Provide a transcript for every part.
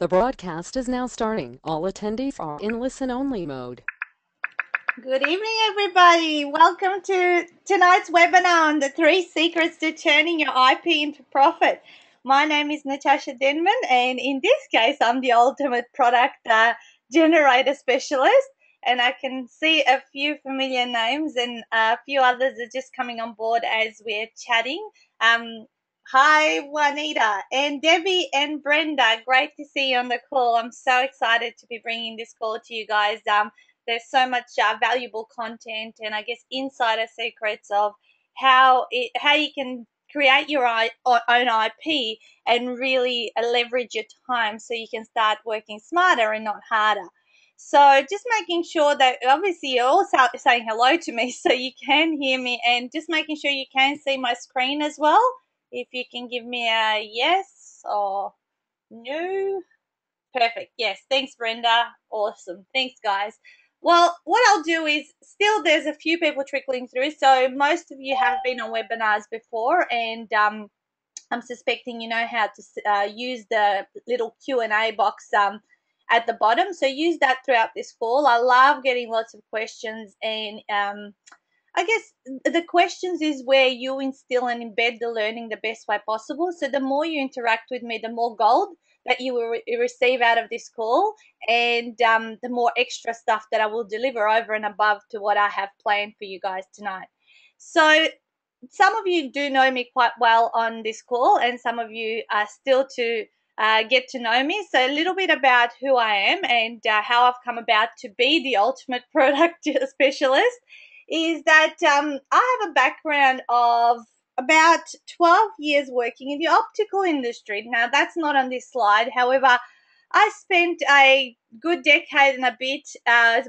The broadcast is now starting. All attendees are in listen-only mode. Good evening, everybody. Welcome to tonight's webinar on the 3 secrets to turning your IP into profit. My name is Natasha Denman, and in this case, I'm the ultimate product generator specialist. And I can see a few familiar names, and a few others are just coming on board as we're chatting. Hi, Juanita and Debbie and Brenda. Great to see you on the call. I'm so excited to be bringing this call to you guys. There's so much valuable content and I guess insider secrets of how you can create your own IP and really leverage your time so you can start working smarter and not harder. So just making sure that obviously you're all saying hello to me so you can hear me, and just making sure you can see my screen as well. If you can give me a yes or no. Perfect. Yes. Thanks, Brenda. Awesome. Thanks, guys. Well, what I'll do is still there's a few people trickling through. So most of you have been on webinars before, and I'm suspecting you know how to use the little Q&A box at the bottom. So use that throughout this call. I love getting lots of questions, and I guess the questions is where you instill and embed the learning the best way possible. So the more you interact with me, the more gold that you will receive out of this call, and the more extra stuff that I will deliver over and above to what I have planned for you guys tonight. So some of you do know me quite well on this call, and some of you are still to get to know me. So a little bit about who I am and how I've come about to be the ultimate product specialist is that I have a background of about 12 years working in the optical industry. Now, that's not on this slide. However, I spent a good decade and a bit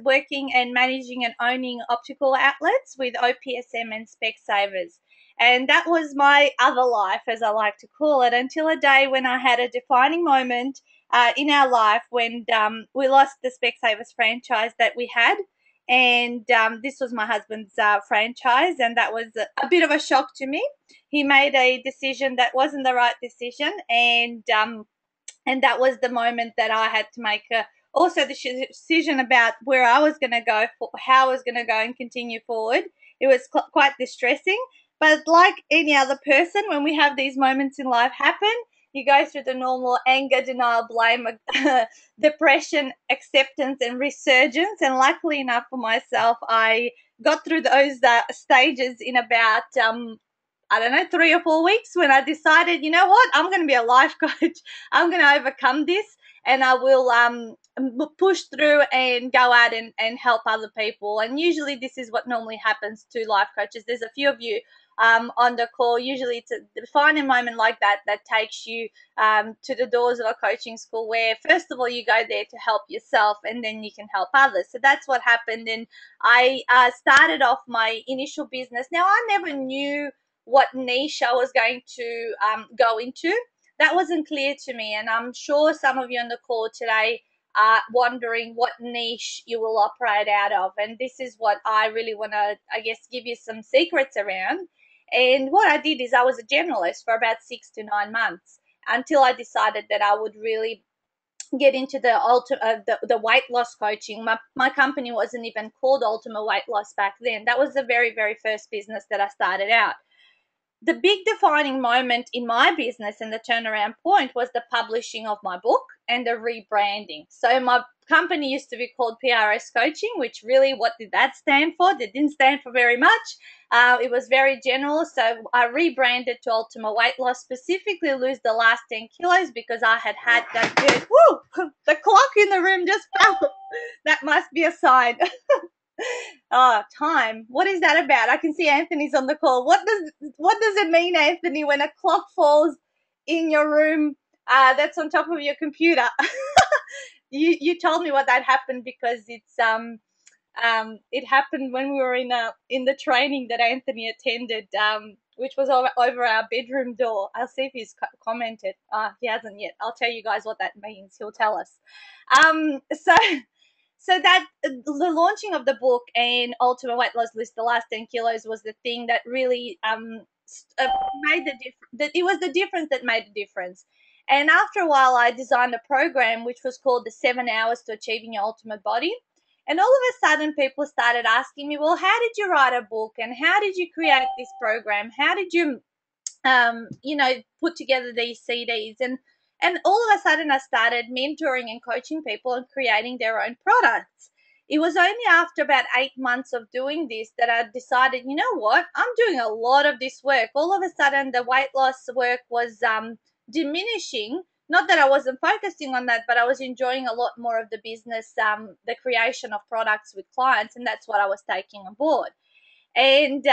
working and managing and owning optical outlets with OPSM and Specsavers. And that was my other life, as I like to call it, until a day when I had a defining moment in our life when we lost the Specsavers franchise that we had. And this was my husband's franchise, and that was a bit of a shock to me. He made a decision that wasn't the right decision, and that was the moment that I had to make also the decision about where I was going to go, how I was going to go and continue forward. It was quite distressing, but like any other person, when we have these moments in life happen, you go through the normal anger, denial, blame, depression, acceptance, and resurgence. And luckily enough for myself, I got through those stages in about I don't know, 3 or 4 weeks, when I decided, you know what, I'm going to be a life coach. I'm going to overcome this, and I will push through and go out and help other people. And usually this is what normally happens to life coaches. There's a few of you on the call. Usually it's a defining moment like that that takes you to the doors of a coaching school, where first of all you go there to help yourself, and then you can help others. So that's what happened. And I started off my initial business. Now, I never knew what niche I was going to go into. That wasn't clear to me, and I'm sure some of you on the call today are wondering what niche you will operate out of. And this is what I really want to, I guess, give you some secrets around. And what I did is I was a generalist for about 6 to 9 months until I decided that I would really get into the weight loss coaching. My company wasn't even called Ultimate Weight Loss back then. That was the very, very first business that I started out. The big defining moment in my business and the turnaround point was the publishing of my book and the rebranding. So my company used to be called PRS Coaching, which really, what did that stand for? It didn't stand for very much. It was very general. So I rebranded to Ultimate Weight Loss, specifically lose the last 10 kilos, because I had that good, the clock in the room just fell. That must be a sign. Time. What is that about? I can see Anthony's on the call. What does it mean, Anthony, when a clock falls in your room that's on top of your computer? You told me what that happened, because it happened when we were in the training that Anthony attended, which was over our bedroom door. I'll see if he's commented. He hasn't yet. I'll tell you guys what that means. He'll tell us. So that the launching of the book and Ultimate Weight Loss List, the last 10 kilos, was the thing that really made the difference. That it was the difference that made the difference. And after a while, I designed a program which was called the 7 Hours to Achieving Your Ultimate Body. And all of a sudden, people started asking me, well, how did you write a book? And how did you create this program? How did you put together these CDs? And all of a sudden I started mentoring and coaching people and creating their own products. It was only after about 8 months of doing this that I decided, you know what, I'm doing a lot of this work. All of a sudden the weight loss work was diminishing. Not that I wasn't focusing on that, but I was enjoying a lot more of the business, the creation of products with clients, and that's what I was taking on board. And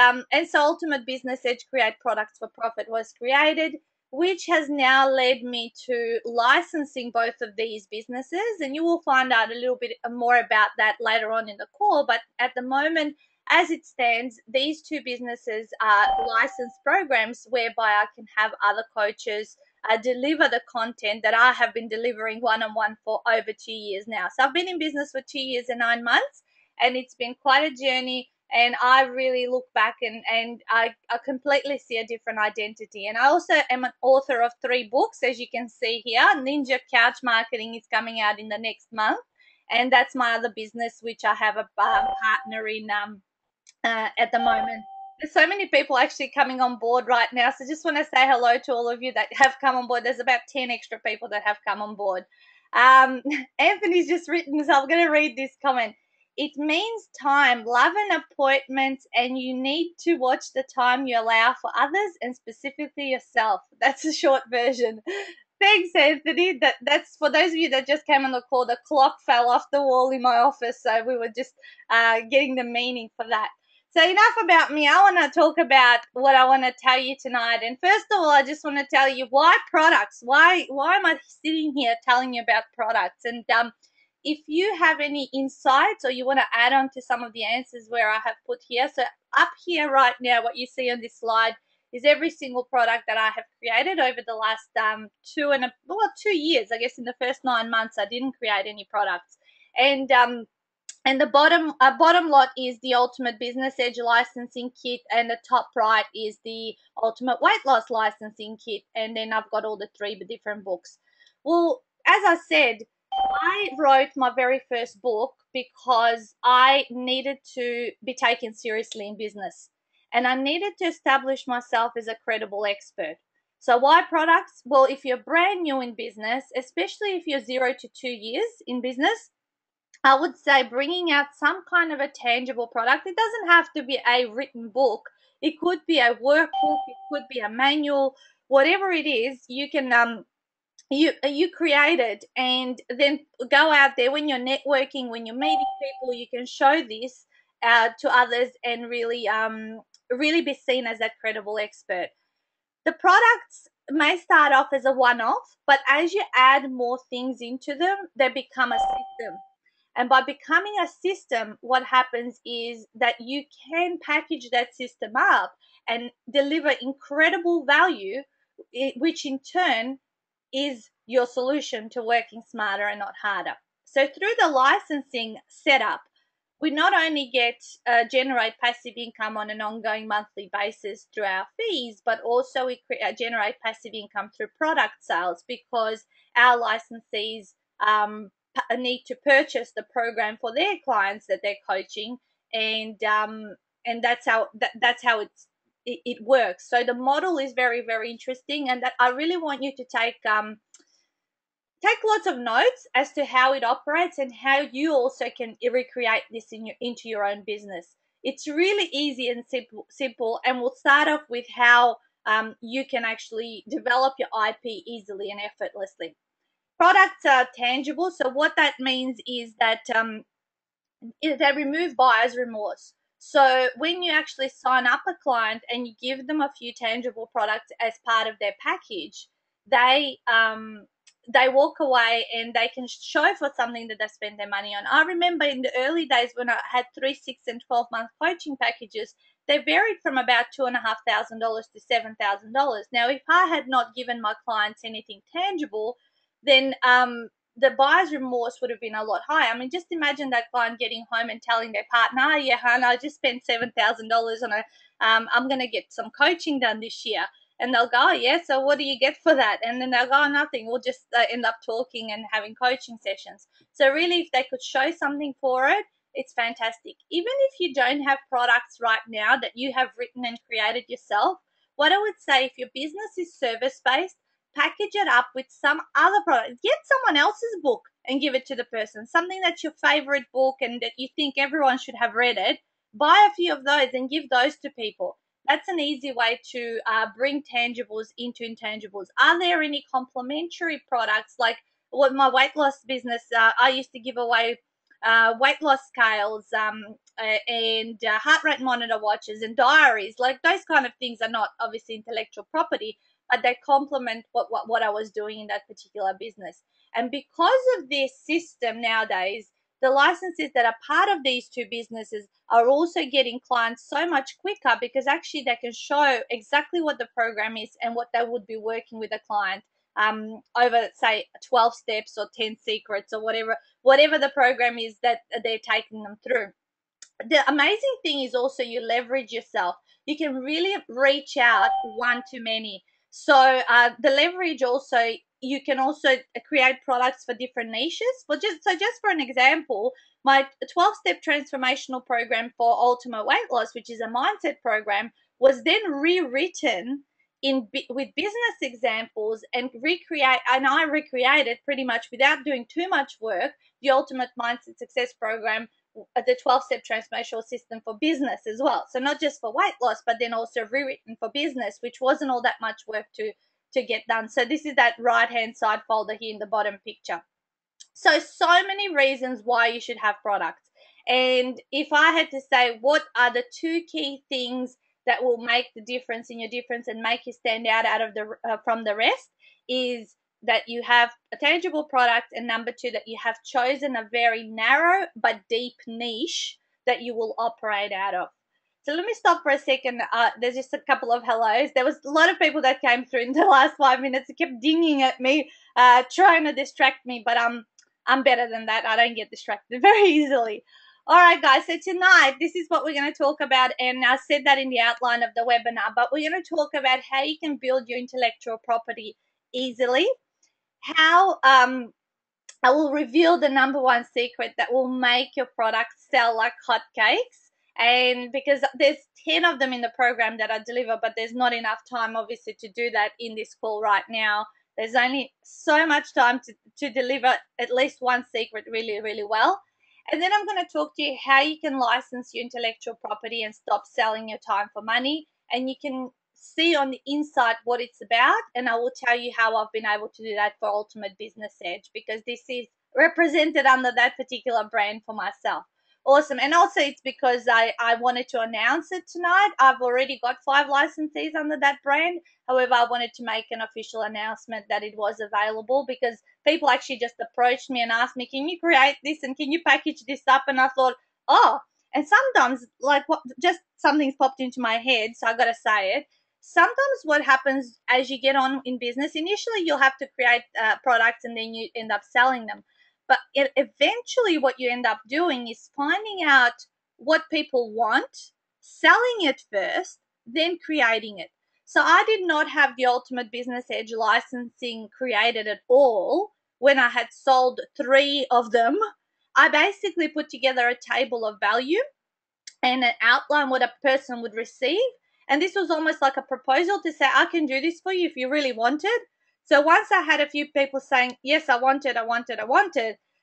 so Ultimate Business Edge Create Products for Profit was created, which has now led me to licensing both of these businesses. And you will find out a little bit more about that later on in the call. But at the moment, as it stands, these two businesses are licensed programs whereby I can have other coaches deliver the content that I have been delivering one-on-one for over 2 years now. So I've been in business for 2 years and 9 months, and it's been quite a journey. And I really look back and I completely see a different identity. And I also am an author of 3 books, as you can see here. Ninja Couch Marketing is coming out in the next month. And that's my other business, which I have a partner in at the moment. There's so many people actually coming on board right now. So just want to say hello to all of you that have come on board. There's about 10 extra people that have come on board. Anthony's just written, so I'm going to read this comment. It means time, love, and appointments, and you need to watch the time you allow for others and specifically yourself. That's a short version. Thanks, Anthony. That's for those of you that just came on the call. The clock fell off the wall in my office, so we were just getting the meaning for that. So enough about me. I want to talk about what I want to tell you tonight. And first of all, I just want to tell you why products. Why am I sitting here telling you about products? And if you have any insights or you want to add on to some of the answers where I have put here. So up here right now, what you see on this slide is every single product that I have created over the last 2 years. I guess in the first 9 months, I didn't create any products. And the bottom lot is the Ultimate Business Edge licensing kit, and the top right is the Ultimate Weight Loss licensing kit. And then I've got all the 3 different books. Well, as I said, I wrote my very first book because I needed to be taken seriously in business, and I needed to establish myself as a credible expert. So why products? Well, if you're brand new in business, especially if you're 0 to 2 years in business, I would say bringing out some kind of a tangible product. It doesn't have to be a written book. It could be a workbook. It could be a manual. Whatever it is, you can you create it, and then go out there when you're networking, when you're meeting people. You can show this to others and really be seen as that credible expert. The products may start off as a one-off, but as you add more things into them, they become a system. And by becoming a system, what happens is that you can package that system up and deliver incredible value, which in turn is your solution to working smarter and not harder. So through the licensing setup, we not only get generate passive income on an ongoing monthly basis through our fees, but also we generate passive income through product sales, because our licensees need to purchase the program for their clients that they're coaching, and that's how it works. So the model is very, very interesting, and that I really want you to take lots of notes as to how it operates and how you also can recreate this into your own business. It's really easy and simple, and we'll start off with how you can actually develop your IP easily and effortlessly. Products are tangible, so what that means is that they remove buyer's remorse. So when you actually sign up a client and you give them a few tangible products as part of their package, they walk away and they can show for something that they spend their money on. I remember in the early days when I had 3, 6, and 12-month coaching packages, they varied from about $2,500 to $7,000. Now, if I had not given my clients anything tangible, then the buyer's remorse would have been a lot higher. I mean, just imagine that client getting home and telling their partner, "Oh, yeah, hon, I just spent $7,000 on I'm going to get some coaching done this year." And they'll go, oh, yeah, so what do you get for that? And then they'll go, oh, nothing. We'll just end up talking and having coaching sessions. So really, if they could show something for it, it's fantastic. Even if you don't have products right now that you have written and created yourself, what I would say, if your business is service-based, package it up with some other product. Get someone else's book and give it to the person. Something that's your favorite book and that you think everyone should have read it. Buy a few of those and give those to people. That's an easy way to bring tangibles into intangibles. Are there any complementary products like what my weight loss business? I used to give away weight loss scales and heart rate monitor watches and diaries. Like those kind of things are not obviously intellectual property, but they complement what I was doing in that particular business. And because of this system nowadays, the licenses that are part of these two businesses are also getting clients so much quicker because actually they can show exactly what the program is and what they would be working with a client over, say, 12 steps or 10 secrets or whatever the program is that they're taking them through. The amazing thing is also you leverage yourself. You can really reach out one to many. So the leverage also, you can also create products for different niches. But just for an example, my 12-step transformational program for ultimate weight loss, which is a mindset program, was then rewritten with business examples and I recreated pretty much without doing too much work the ultimate mindset success program, the 12-step transformational system for business as well. So not just for weight loss, but then also rewritten for business, which wasn't all that much work to get done. So this is that right-hand side folder here in the bottom picture. So many reasons why you should have products. And if I had to say what are the two key things that will make the difference in your difference and make you stand out of the from the rest, is that you have a tangible product, and number two, that you have chosen a very narrow but deep niche that you will operate out of. So let me stop for a second. There's just a couple of hellos. There was a lot of people that came through in the last 5 minutes. It kept dinging at me, trying to distract me, but I'm better than that. I don't get distracted very easily. All right, guys, so tonight, this is what we're going to talk about, and I said that in the outline of the webinar, but we're going to talk about how you can build your intellectual property easily, how I will reveal the number one secret that will make your product sell like hotcakes. And because there's 10 of them in the program that I deliver, but there's not enough time, obviously, to do that in this call right now. There's only so much time to deliver at least one secret really, really well. And then I'm going to talk to you how you can license your intellectual property and stop selling your time for money. And you can see on the inside what it's about, and I will tell you how I've been able to do that for Ultimate Business Edge, because this is represented under that particular brand for myself. Awesome. And also it's because I wanted to announce it tonight. I've already got 5 licensees under that brand. However, I wanted to make an official announcement that it was available, because people actually just approached me and asked me, can you create this and can you package this up? And I thought, oh, and sometimes, like, what, just something's popped into my head, so I got to say it. Sometimes what happens as you get on in business, initially you'll have to create products and then you end up selling them. But eventually what you end up doing is finding out what people want, selling it first, then creating it. So I did not have the Ultimate Business Edge licensing created at all when I had sold 3 of them. I basically put together a table of value and an outline what a person would receive. And this was almost like a proposal to say, I can do this for you if you really wanted. So once I had a few people saying, yes, I wanted,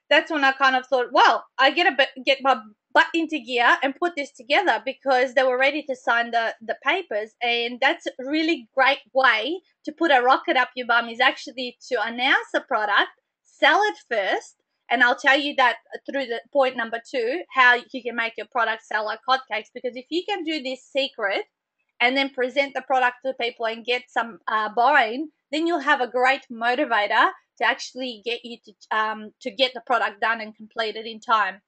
that's when I kind of thought, well, I get my butt into gear and put this together, because they were ready to sign the papers. And that's a really great way to put a rocket up your bum, is actually to announce a product, sell it first. And I'll tell you that through the point number 2, how you can make your product sell like hotcakes. Because if you can do this secret and then present the product to people and get some buying, then you'll have a great motivator to actually get you to get the product done and completed in time.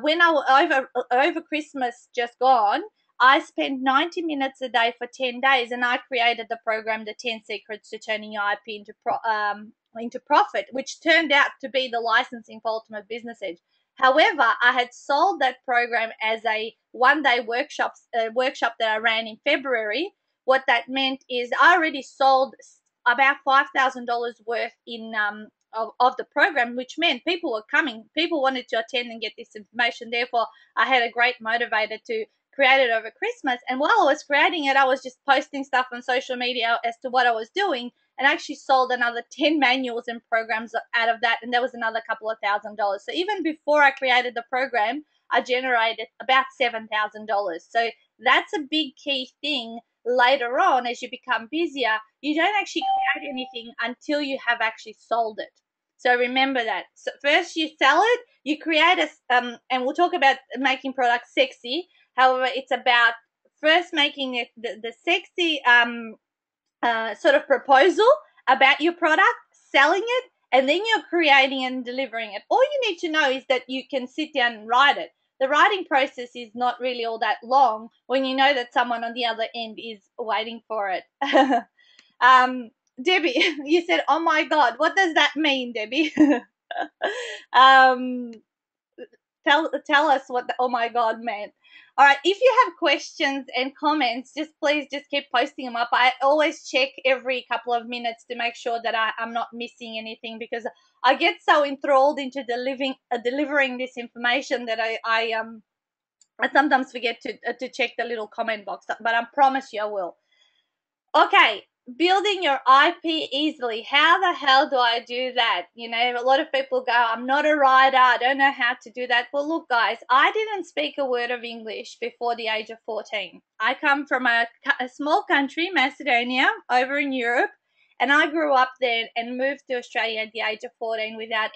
When I over Christmas just gone, I spent 90 minutes a day for 10 days, and I created the program, The 10 Secrets to Turning Your IP into Profit, which turned out to be the licensing for Ultimate Business Edge. However, I had sold that program as a one-day workshop that I ran in February, what that meant is I already sold about $5,000 worth in of the program, which meant people were coming. People wanted to attend and get this information. Therefore, I had a great motivator to create it over Christmas. And while I was creating it, I was just posting stuff on social media as to what I was doing, and I actually sold another 10 manuals and programs out of that, and there was another couple of $1,000. So even before I created the program, I generated about $7,000. So that's a big key thing. Later on, as you become busier, you don't actually create anything until you have actually sold it. So remember that. So first you sell it, you create and we'll talk about making products sexy. However, it's about first making it the sexy sort of proposal about your product, selling it, and then you're creating and delivering it. All you need to know is that you can sit down and write it. The writing process is not really all that long when you know that someone on the other end is waiting for it. Debbie, you said, "Oh my God," what does that mean, Debbie? um, tell us what the "oh my God" meant. All right, if you have questions and comments, please keep posting them up. I always check every couple of minutes to make sure that I'm not missing anything, because I get so enthralled into delivering this information that I sometimes forget to check the little comment box, but I promise you I will. Okay, building your IP easily. How the hell do I do that? You know, a lot of people go, "I'm not a writer, I don't know how to do that." Well, look, guys, I didn't speak a word of English before the age of 14. I come from a small country, Macedonia, over in Europe, and I grew up there and moved to Australia at the age of 14 without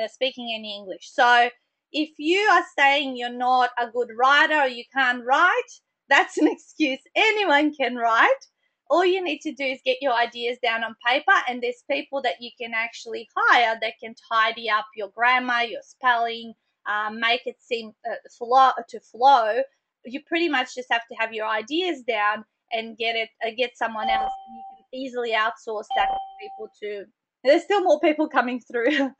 speaking any English. So if you are saying you're not a good writer or you can't write, that's an excuse. Anyone can write. All you need to do is get your ideas down on paper, and there's people that you can actually hire that can tidy up your grammar, your spelling, make it seem flow. You pretty much just have to have your ideas down and get someone else. You can easily outsource that to people too. There's still more people coming through.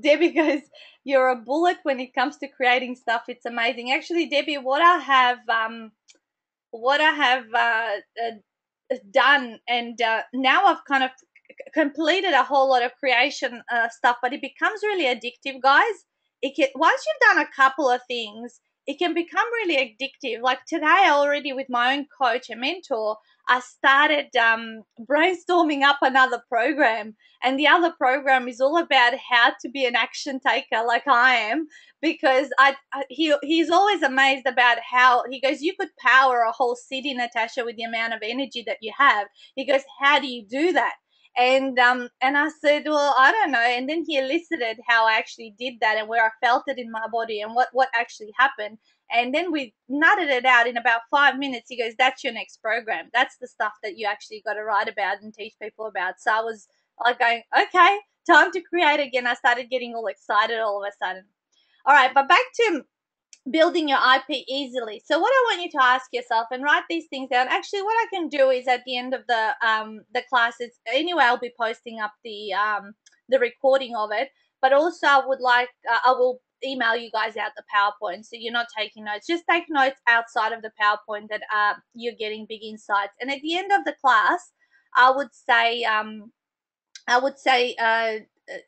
Debbie goes, "You're a bullet when it comes to creating stuff. It's amazing." Actually, Debbie, what I have done, and now I've kind of completed a whole lot of creation stuff, but it becomes really addictive, guys. Once you've done a couple of things, it can become really addictive. Like today already, with my own coach and mentor, I started brainstorming up another program, and the other program is all about how to be an action taker like I am, because he's always amazed about how he goes, "You could power a whole city, Natasha, with the amount of energy that you have." He goes, "How do you do that?" And I said, "Well, I don't know." And then he elicited how I actually did that and where I felt it in my body and what actually happened. And then we nutted it out in about 5 minutes. He goes, "That's your next program. That's the stuff that you actually got to write about and teach people about." So I was like going, okay, time to create again. I started getting all excited all of a sudden. All right, but back to building your IP easily. So what I want you to ask yourself and write these things down. Actually, what I can do is at the end of the classes, anyway, I'll be posting up the recording of it. But also, I will email you guys out the PowerPoint, so you're not taking notes. Just take notes outside of the PowerPoint that you're getting big insights. And at the end of the class, I would say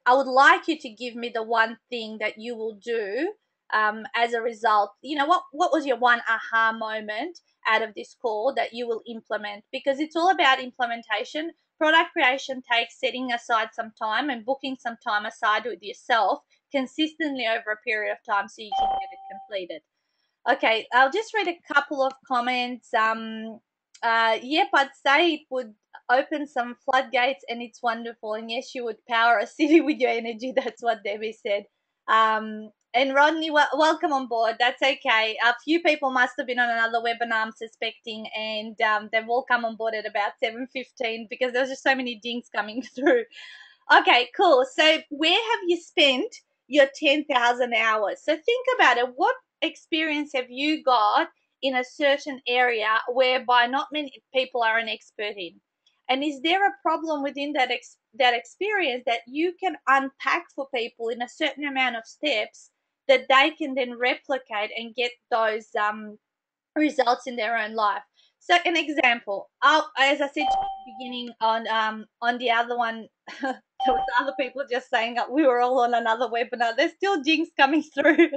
I would like you to give me the one thing that you will do as a result. You know, what was your one aha moment out of this call that you will implement? Because it's all about implementation. Product creation takes setting aside some time and booking some time aside with yourself consistently over a period of time so you can get it completed. Okay, I'll just read a couple of comments. Yep, I'd say it would open some floodgates and it's wonderful. And yes, you would power a city with your energy. That's what Debbie said. And Rodney, welcome on board. That's okay. A few people must have been on another webinar, I'm suspecting, and they've all come on board at about 7:15 because there was just so many dings coming through. Okay, cool. So where have you spent your 10,000 hours? So think about it. What experience have you got in a certain area whereby not many people are an expert in? And is there a problem within that experience that you can unpack for people in a certain amount of steps that they can then replicate and get those results in their own life. So an example, as I said at the beginning on the other one, there was other people just saying that we were all on another webinar. There's still jinx coming through.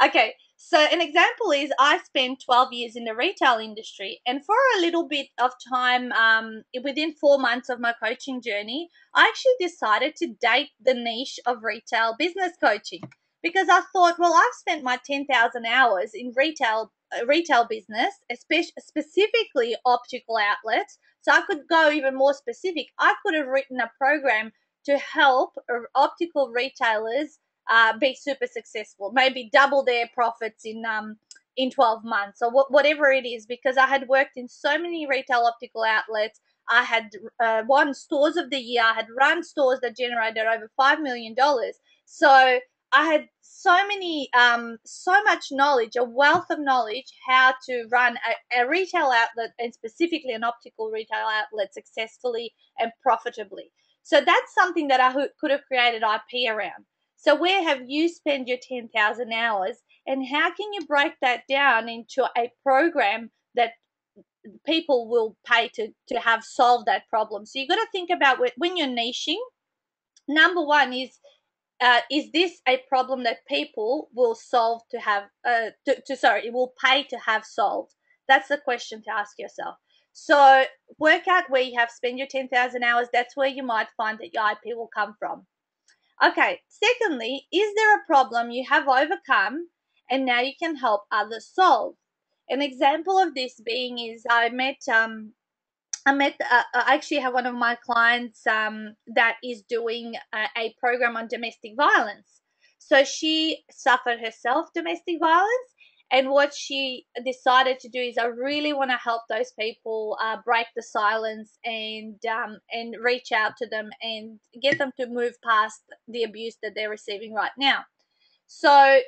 Okay, so an example is I spent 12 years in the retail industry, and for a little bit of time, within 4 months of my coaching journey, I actually decided to date the niche of retail business coaching because I thought, well, I've spent my 10,000 hours in retail business, especially specifically optical outlets. So I could go even more specific. I could have written a program to help optical retailers be super successful, maybe double their profits in 12 months or whatever it is, because I had worked in so many retail optical outlets. I had won stores of the year. I had run stores that generated over $5 million. So I had so much knowledge, a wealth of knowledge, how to run a retail outlet, and specifically an optical retail outlet, successfully and profitably. So that's something that I could have created IP around. So where have you spent your 10,000 hours, and how can you break that down into a program that people will pay to have solved that problem? So you got to think about when you're niching. Number one is this a problem that people will solve to have it will pay to have solved? That's the question to ask yourself. So work out where you have spent your 10,000 hours. That's where you might find that your IP will come from. Okay, secondly, is there a problem you have overcome and now you can help others solve? An example of this being is I actually have one of my clients that is doing a program on domestic violence. So she suffered herself domestic violence, and what she decided to do is, I really want to help those people break the silence and reach out to them and get them to move past the abuse that they're receiving right now. So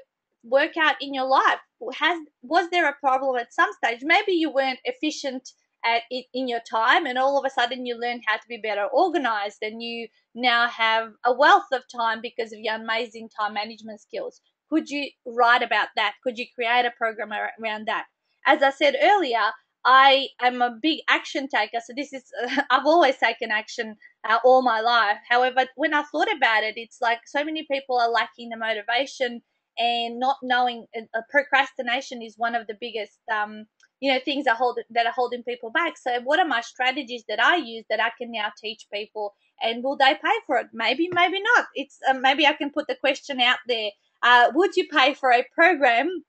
work out in your life, was there a problem at some stage? Maybe you weren't efficient at it in your time, and all of a sudden you learned how to be better organized, and you now have a wealth of time because of your amazing time management skills. Could you write about that? Could you create a program around that? As I said earlier, I am a big action taker, so this is I've always taken action all my life. However, when I thought about it, it's like so many people are lacking the motivation and not knowing. Procrastination is one of the biggest things that are holding people back. So what are my strategies that I use that I can now teach people, and will they pay for it? Maybe not. It's maybe I can put the question out there. Would you pay for a program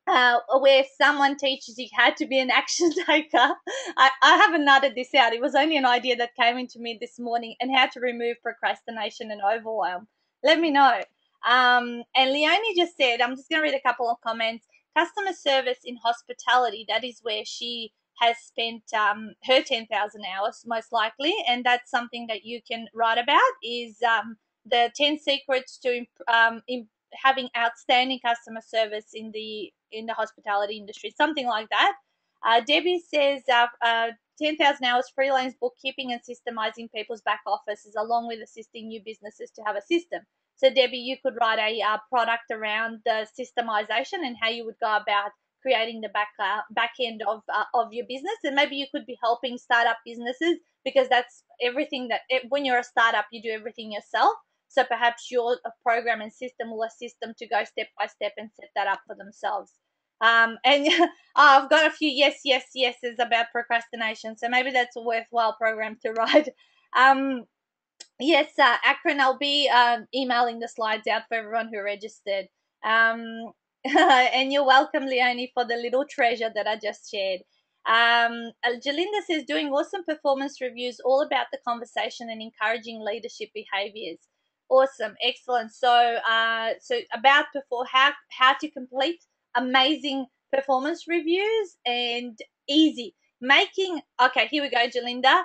where someone teaches you how to be an action taker? I haven't nutted this out. It was only an idea that came into me this morning, and how to remove procrastination and overwhelm. Let me know. And Leonie just said, I'm just going to read a couple of comments. Customer service in hospitality, that is where she has spent her 10,000 hours most likely, and that's something that you can write about, is the 10 secrets to having outstanding customer service in the hospitality industry, something like that. Debbie says 10,000 hours freelance bookkeeping and systemizing people's back offices, along with assisting new businesses to have a system. So Debbie, you could write a product around the systemization and how you would go about creating the back end of your business, and maybe you could be helping startup businesses, because that's everything when you're a startup, you do everything yourself. So perhaps your program and system will assist them to go step by step and set that up for themselves. And I've got a few yeses about procrastination, so maybe that's a worthwhile program to write. Yes, Akron, I'll be emailing the slides out for everyone who registered. And you're welcome, Leonie, for the little treasure that I just shared. Jalinda says, doing awesome performance reviews, all about the conversation and encouraging leadership behaviors. Awesome, excellent. So, about how to complete amazing performance reviews, and easy making. Okay, here we go, Jalinda.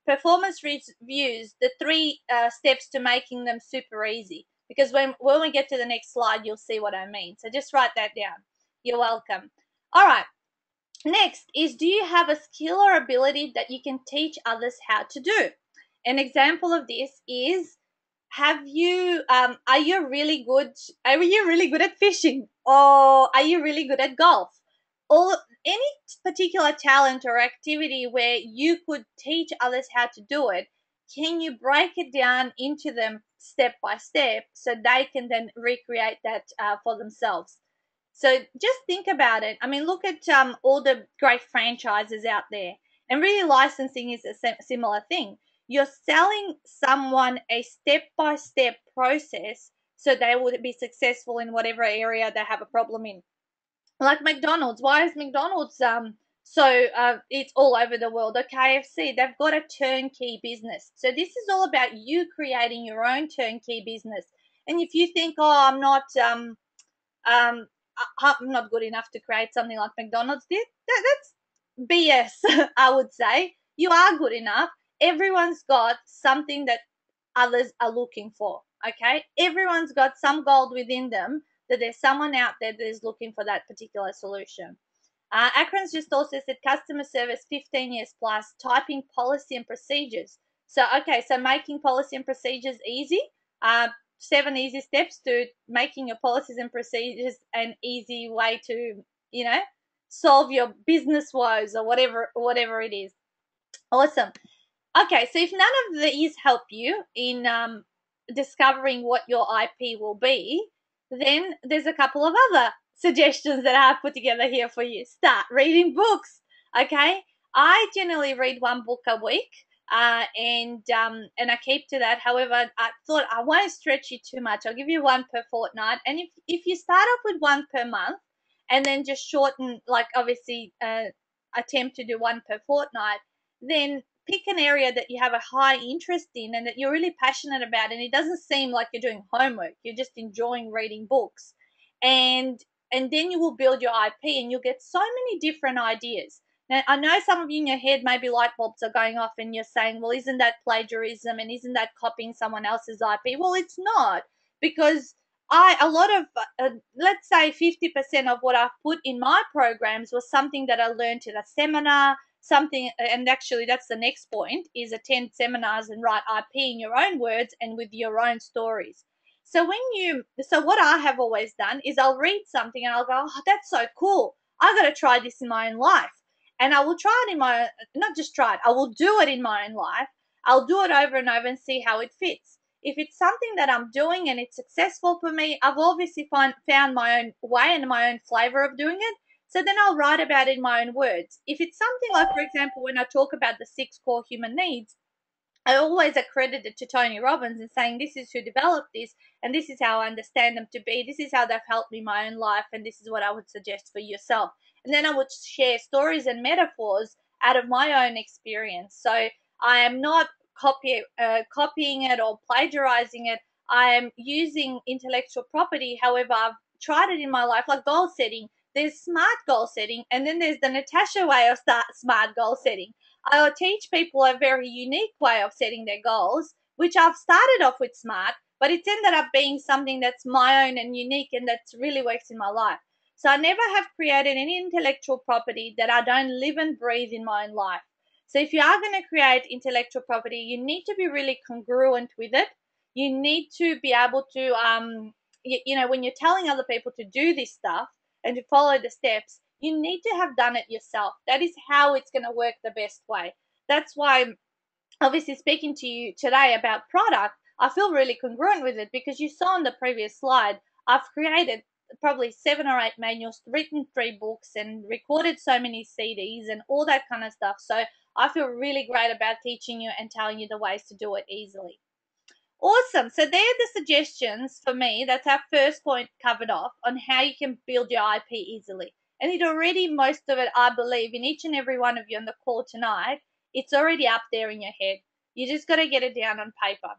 Performance reviews, the 3 steps to making them super easy, because when we get to the next slide, you'll see what I mean. So just write that down. You're welcome. All right. Next is, do you have a skill or ability that you can teach others how to do? An example of this is, are you really good at fishing, or are you really good at golf? all any particular talent or activity where you could teach others how to do it, can you break it down into them step by step so they can then recreate that for themselves? So just think about it. I mean, look at all the great franchises out there, and really licensing is a similar thing. You're selling someone a step-by-step process so they would be successful in whatever area they have a problem in. Like McDonald's. Why is McDonald's so it's all over the world? Or KFC, they've got a turnkey business. So this is all about you creating your own turnkey business. And if you think, oh, I'm not good enough to create something like McDonald's did, that's BS. I would say you are good enough. Everyone's got something that others are looking for. Okay, everyone's got some gold within them, that there's someone out there that is looking for that particular solution. Akron's just also said customer service 15 years plus, typing policy and procedures. So, okay, so making policy and procedures easy. 7 easy steps to making your policies and procedures an easy way to, solve your business woes or whatever it is. Awesome. Okay, so if none of these help you in discovering what your IP will be, then there's a couple of other suggestions that I have put together here for you. Start reading books. Okay, I generally read one book a week, and I keep to that. However, I thought I won't stretch you too much. I'll give you one per fortnight, and if you start off with one per month, and then just shorten, like obviously attempt to do one per fortnight, then pick an area that you have a high interest in and that you're really passionate about, and it doesn't seem like you're doing homework, you're just enjoying reading books, and then you will build your IP and you'll get so many different ideas. Now, I know some of you in your head, maybe light bulbs are going off and you're saying, well, isn't that plagiarism and isn't that copying someone else's IP? Well, it's not, because let's say 50% of what I've put in my programs was something that I learned at a seminar, something, and actually that's the next point, is attend seminars and write IP in your own words and with your own stories. So what I have always done is I'll read something and I'll go, oh, that's so cool, I got to try this in my own life. And I will try it not just try it, I will do it in my own life. I'll do it over and over and see how it fits. If it's something that I'm doing and it's successful for me, I've obviously found my own way and my own flavor of doing it. So then I'll write about it in my own words. If it's something like, for example, when I talk about the 6 core human needs, I always accredit it to Tony Robbins and saying this is who developed this, and this is how I understand them to be. This is how they've helped me in my own life, and this is what I would suggest for yourself. And then I would share stories and metaphors out of my own experience. So I am not copying it or plagiarizing it. I am using intellectual property. However, I've tried it in my life, like goal setting. There's smart goal setting, and then there's the Natasha way of smart goal setting. I'll teach people a very unique way of setting their goals, which I've started off with smart, but it's ended up being something that's my own and unique and that's really works in my life. So I never have created any intellectual property that I don't live and breathe in my own life. So if you are going to create intellectual property, you need to be really congruent with it. You need to be able to, when you're telling other people to do this stuff and to follow the steps, you need to have done it yourself. That is how it's going to work the best way. That's why, obviously, speaking to you today about product, I feel really congruent with it, because you saw on the previous slide, I've created probably 7 or 8 manuals, written 3 books, and recorded so many CDs and all that kind of stuff. So I feel really great about teaching you and telling you the ways to do it easily. Awesome. So they're the suggestions for me. That's our first point covered off on how you can build your IP easily. And it already, most of it, I believe, in each and every one of you on the call tonight, it's already up there in your head. You just got to get it down on paper.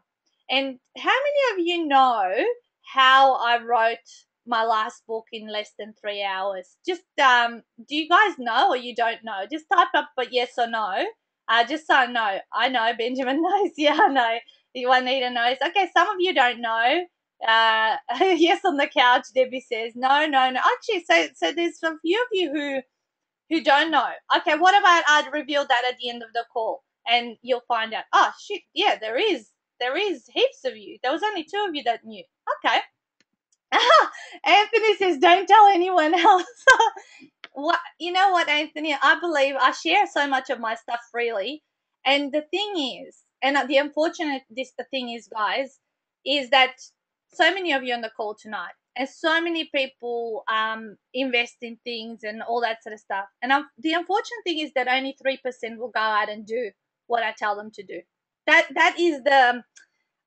And how many of you know how I wrote my last book in less than 3 hours? Just, do you guys know or you don't know? Just type up a yes or no. Just so I know. I know, Benjamin knows. Yeah, I know. Juanita knows. Okay, some of you don't know. Yes on the couch, Debbie says. No. Actually, so there's a few of you who don't know. Okay, what about I'd reveal that at the end of the call and you'll find out. Oh, shit, yeah, there is heaps of you. There was only 2 of you that knew. Okay. Anthony says, don't tell anyone else. what you know what, Anthony, I believe I share so much of my stuff freely, and the thing is, and the unfortunate the thing is, guys, is that so many of you on the call tonight, and so many people invest in things and all that sort of stuff, and the unfortunate thing is that only 3% will go out and do what I tell them to do. That is the,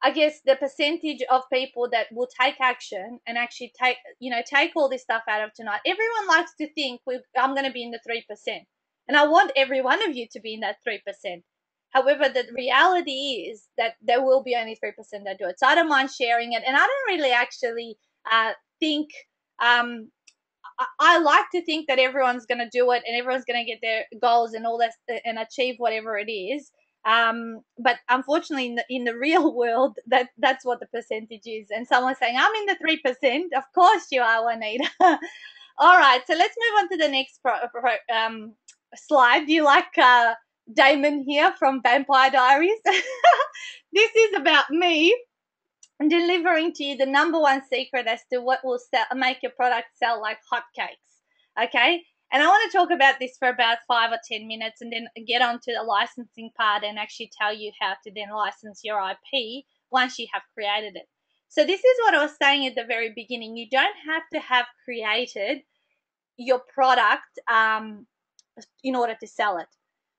I guess, the percentage of people that will take action and actually take all this stuff out of tonight. Everyone likes to think I'm going to be in the 3%, and I want every one of you to be in that 3%. However, the reality is that there will be only 3% that do it. So I don't mind sharing it, and I don't really actually think. I like to think that everyone's going to do it and everyone's going to get their goals and all that and achieve whatever it is. But unfortunately, in the real world, that's what the percentage is. And someone's saying, I'm in the 3%. Of course you are, Juanita. All right, so let's move on to the next slide. Do you like Damon here from Vampire Diaries? This is about me delivering to you the number one secret as to what will make your product sell like hotcakes. Okay, and I want to talk about this for about 5 or 10 minutes and then get on to the licensing part and actually tell you how to then license your IP once you have created it. So this is what I was saying at the very beginning. You don't have to have created your product in order to sell it.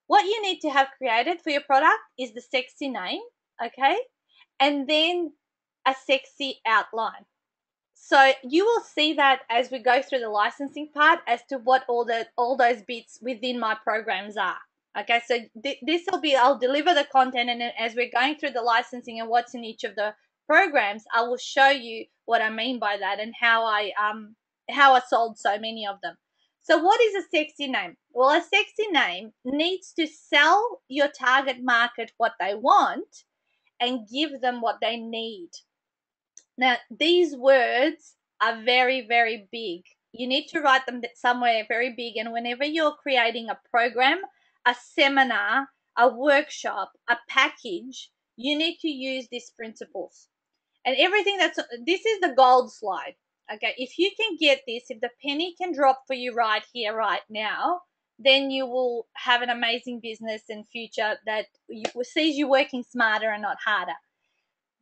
What you need to have created for your product is the sexy name, okay, and then a sexy outline. So you will see that as we go through the licensing part as to what all those bits within my programs are. Okay, so this will be, I'll deliver the content, and as we're going through the licensing and what's in each of the programs, I will show you what I mean by that and how I sold so many of them. So what is a sexy name? Well, a sexy name needs to sell your target market what they want and give them what they need. Now, these words are very, very big. You need to write them somewhere very big. And whenever you're creating a program, a seminar, a workshop, a package, you need to use these principles. And everything this is the gold slide. Okay, if you can get this, if the penny can drop for you right here, right now, then you will have an amazing business in future that sees you working smarter and not harder.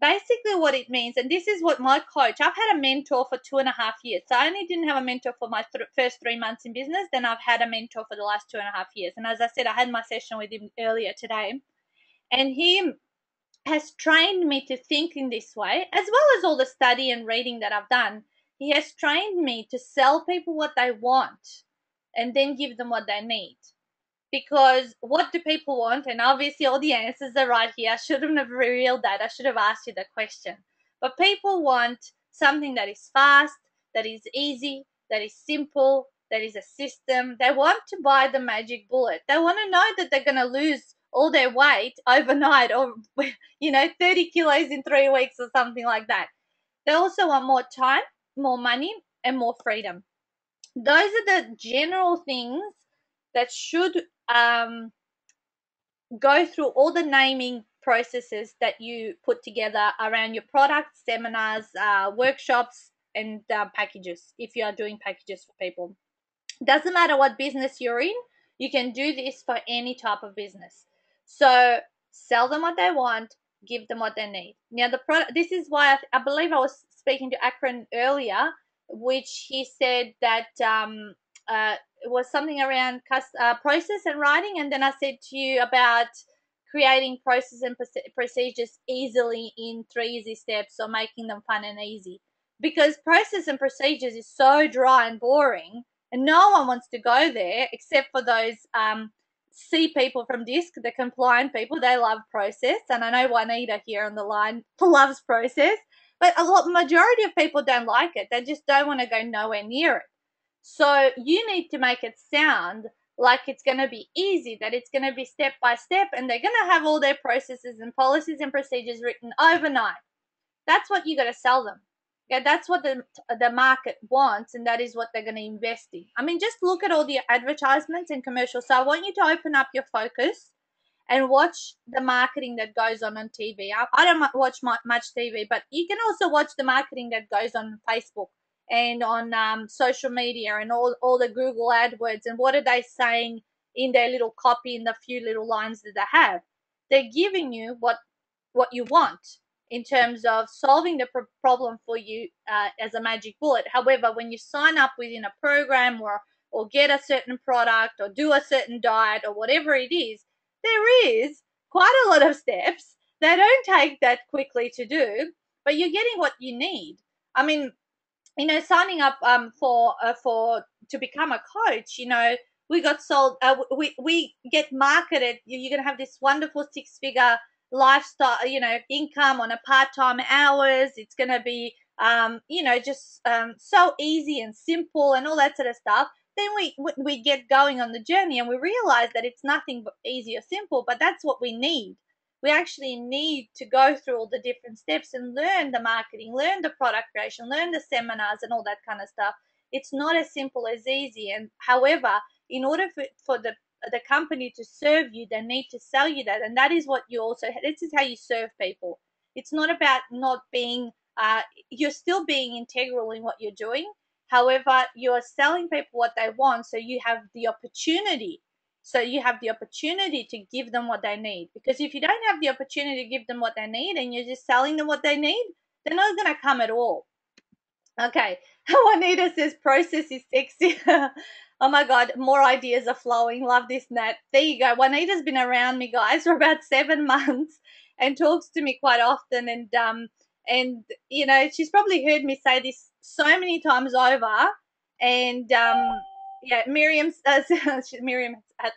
Basically what it means, and this is what my coach, I've had a mentor for 2.5 years. So I only didn't have a mentor for my first 3 months in business. Then I've had a mentor for the last 2.5 years. And as I said, I had my session with him earlier today. And he has trained me to think in this way, as well as all the study and reading that I've done. He has trained me to sell people what they want and then give them what they need. Because what do people want? And obviously all the answers are right here. I shouldn't have revealed that. I should have asked you the question. But people want something that is fast, that is easy, that is simple, that is a system. They want to buy the magic bullet. They want to know that they're going to lose all their weight overnight, or 30 kilos in 3 weeks or something like that. They also want more time, more money, and more freedom. Those are the general things that should go through all the naming processes that you put together around your products, seminars, workshops, and packages, if you are doing packages for people. Doesn't matter what business you're in, you can do this for any type of business. So sell them what they want, give them what they need. Now, this is why I believe I was speaking to Akron earlier, which he said that it was something around process and writing, and then I said to you about creating process and procedures easily in 3 easy steps, or making them fun and easy. Because process and procedures is so dry and boring, and no one wants to go there except for those C people from DISC, the compliant people. They love process, and I know Juanita here on the line loves process, but majority of people don't like it. They just don't want to go nowhere near it. So you need to make it sound like it's going to be easy, that it's going to be step by step, and they're going to have all their processes and policies and procedures written overnight. That's what you got to sell them. Okay, that's what the market wants, and that is what they're going to invest in. I mean, just look at all the advertisements and commercials. So I want you to open up your focus and watch the marketing that goes on TV. I don't watch much TV, but you can also watch the marketing that goes on Facebook and on social media and all the Google AdWords, and what are they saying in their little copy, in the few little lines that they have? They're giving you what you want in terms of solving the problem for you as a magic bullet. However, when you sign up within a program or get a certain product or do a certain diet or whatever it is, there is quite a lot of steps. They don't take that quickly to do, but you're getting what you need. I mean, signing up for to become a coach, we got sold, we get marketed, you're going to have this wonderful 6-figure lifestyle, income on a part-time hours. It's going to be just so easy and simple and all that sort of stuff. Then we get going on the journey and we realize that it's nothing but easy or simple, but that's what we need. We actually need to go through all the different steps and learn the marketing, learn the product creation, learn the seminars and all that kind of stuff. It's not as simple as easy. And however, in order for the company to serve you, they need to sell you that. And that is what you also, this is how you serve people. It's not about not being, you're still being integral in what you're doing. However, you're selling people what they want. So you have the opportunity to give them what they need. Because if you don't have the opportunity to give them what they need and you're just selling them what they need, they're not going to come at all. Okay. Juanita says process is sexy. Oh my God, more ideas are flowing. Love this, Nat. There you go. Juanita's been around me, guys, for about 7 months and talks to me quite often. And she's probably heard me say this so many times over. And yeah, Miriam had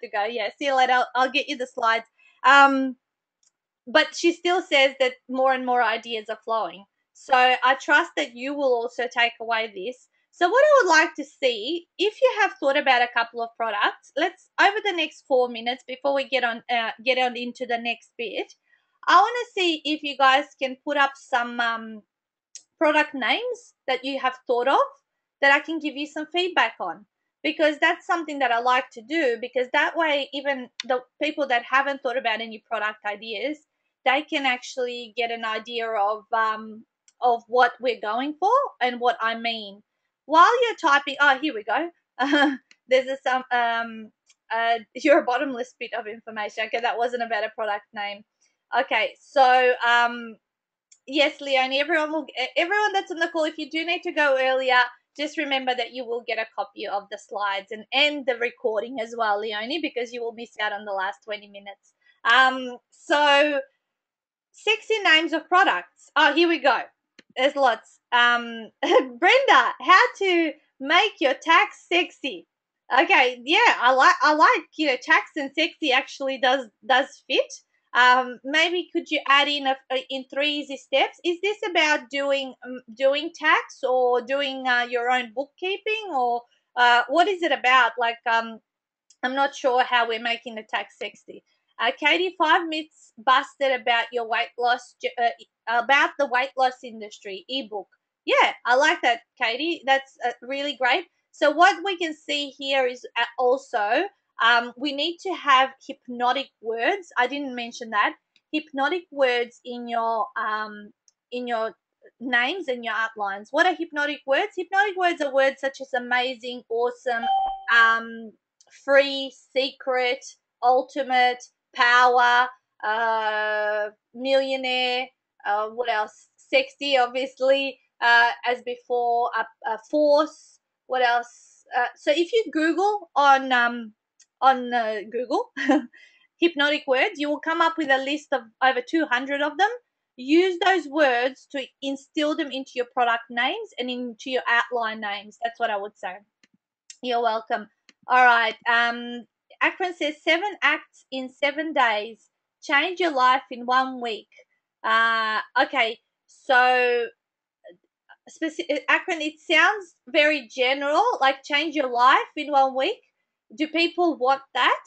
to go. Yeah, see you later. I'll get you the slides. But she still says that more and more ideas are flowing. So I trust that you will also take away this. So what I would like to see, if you have thought about a couple of products, let's, over the next 4 minutes before we get on into the next bit, I want to see if you guys can put up some product names that you have thought of that I can give you some feedback on, because that's something that I like to do, because that way even the people that haven't thought about any product ideas, they can actually get an idea of what we're going for and what I mean. While you're typing, oh, here we go. There's you're a bottomless bit of information. Okay, that wasn't about a product name. Okay, so yes, Leonie, everyone that's on the call, if you do need to go earlier, just remember that you will get a copy of the slides and the recording as well, Leonie, because you will miss out on the last 20 minutes. So sexy names of products. Oh, here we go. There's lots. Brenda, how to make your tax sexy. Okay, yeah, I like tax and sexy actually does fit. Maybe could you add in 3 easy steps? Is this about doing tax or doing your own bookkeeping, or what is it about? Like I'm not sure how we're making the tax sexy. Katie, 5 myths busted about your weight loss, about the weight loss industry ebook. Yeah, I like that, Katie. That's really great. So what we can see here is also we need to have hypnotic words. I didn't mention that. Hypnotic words in your names and your outlines. What are hypnotic words? Hypnotic words are words such as amazing, awesome, free, secret, ultimate, power, millionaire, what else? Sexy, obviously, as before, force. What else? So if you Google on Google hypnotic words, you will come up with a list of over 200 of them. Use those words to instill them into your product names and into your outline names. That's what I would say. You're welcome. All right. Akron says 7 acts in 7 days. Change your life in 1 week. Okay. So Akron, it sounds very general, like change your life in 1 week. Do people want that?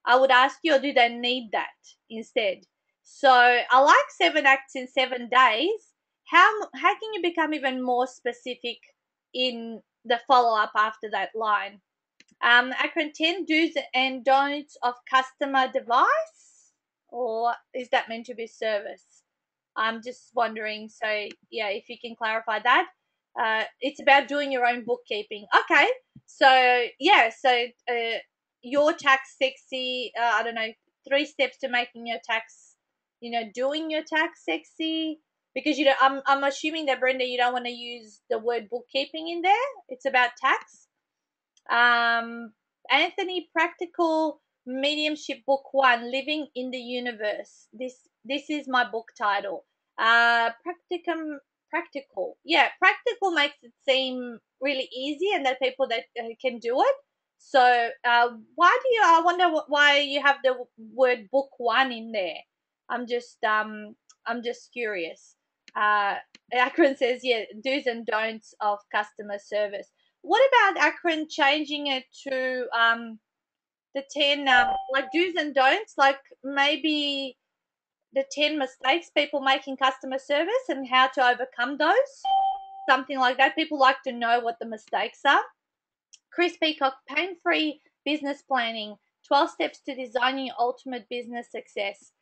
I would ask you, or do they need that instead? So I like 7 acts in 7 days. How can you become even more specific in the follow-up after that line? Akron, 10 do's and don'ts of customer device, or is that meant to be service? I'm just wondering. So yeah, if you can clarify that. it's about doing your own bookkeeping. Okay, so yeah, so your tax sexy. I don't know, 3 steps to making your tax. Doing your tax sexy, because I'm assuming that, Brenda, you don't want to use the word bookkeeping in there. It's about tax. Anthony, practical mediumship book 1, living in the universe. This is my book title. Practical. Yeah, practical makes it seem really easy and that people that can do it. So I wonder why you have the word book 1 in there. I'm just curious. Akron says, yeah, do's and don'ts of customer service. What about Akron changing it to the 10 like do's and don'ts, like maybe the 10 mistakes people make in customer service and how to overcome those, something like that. People like to know what the mistakes are. Chris Peacock, pain-free business planning, 12 steps to designing your ultimate business success.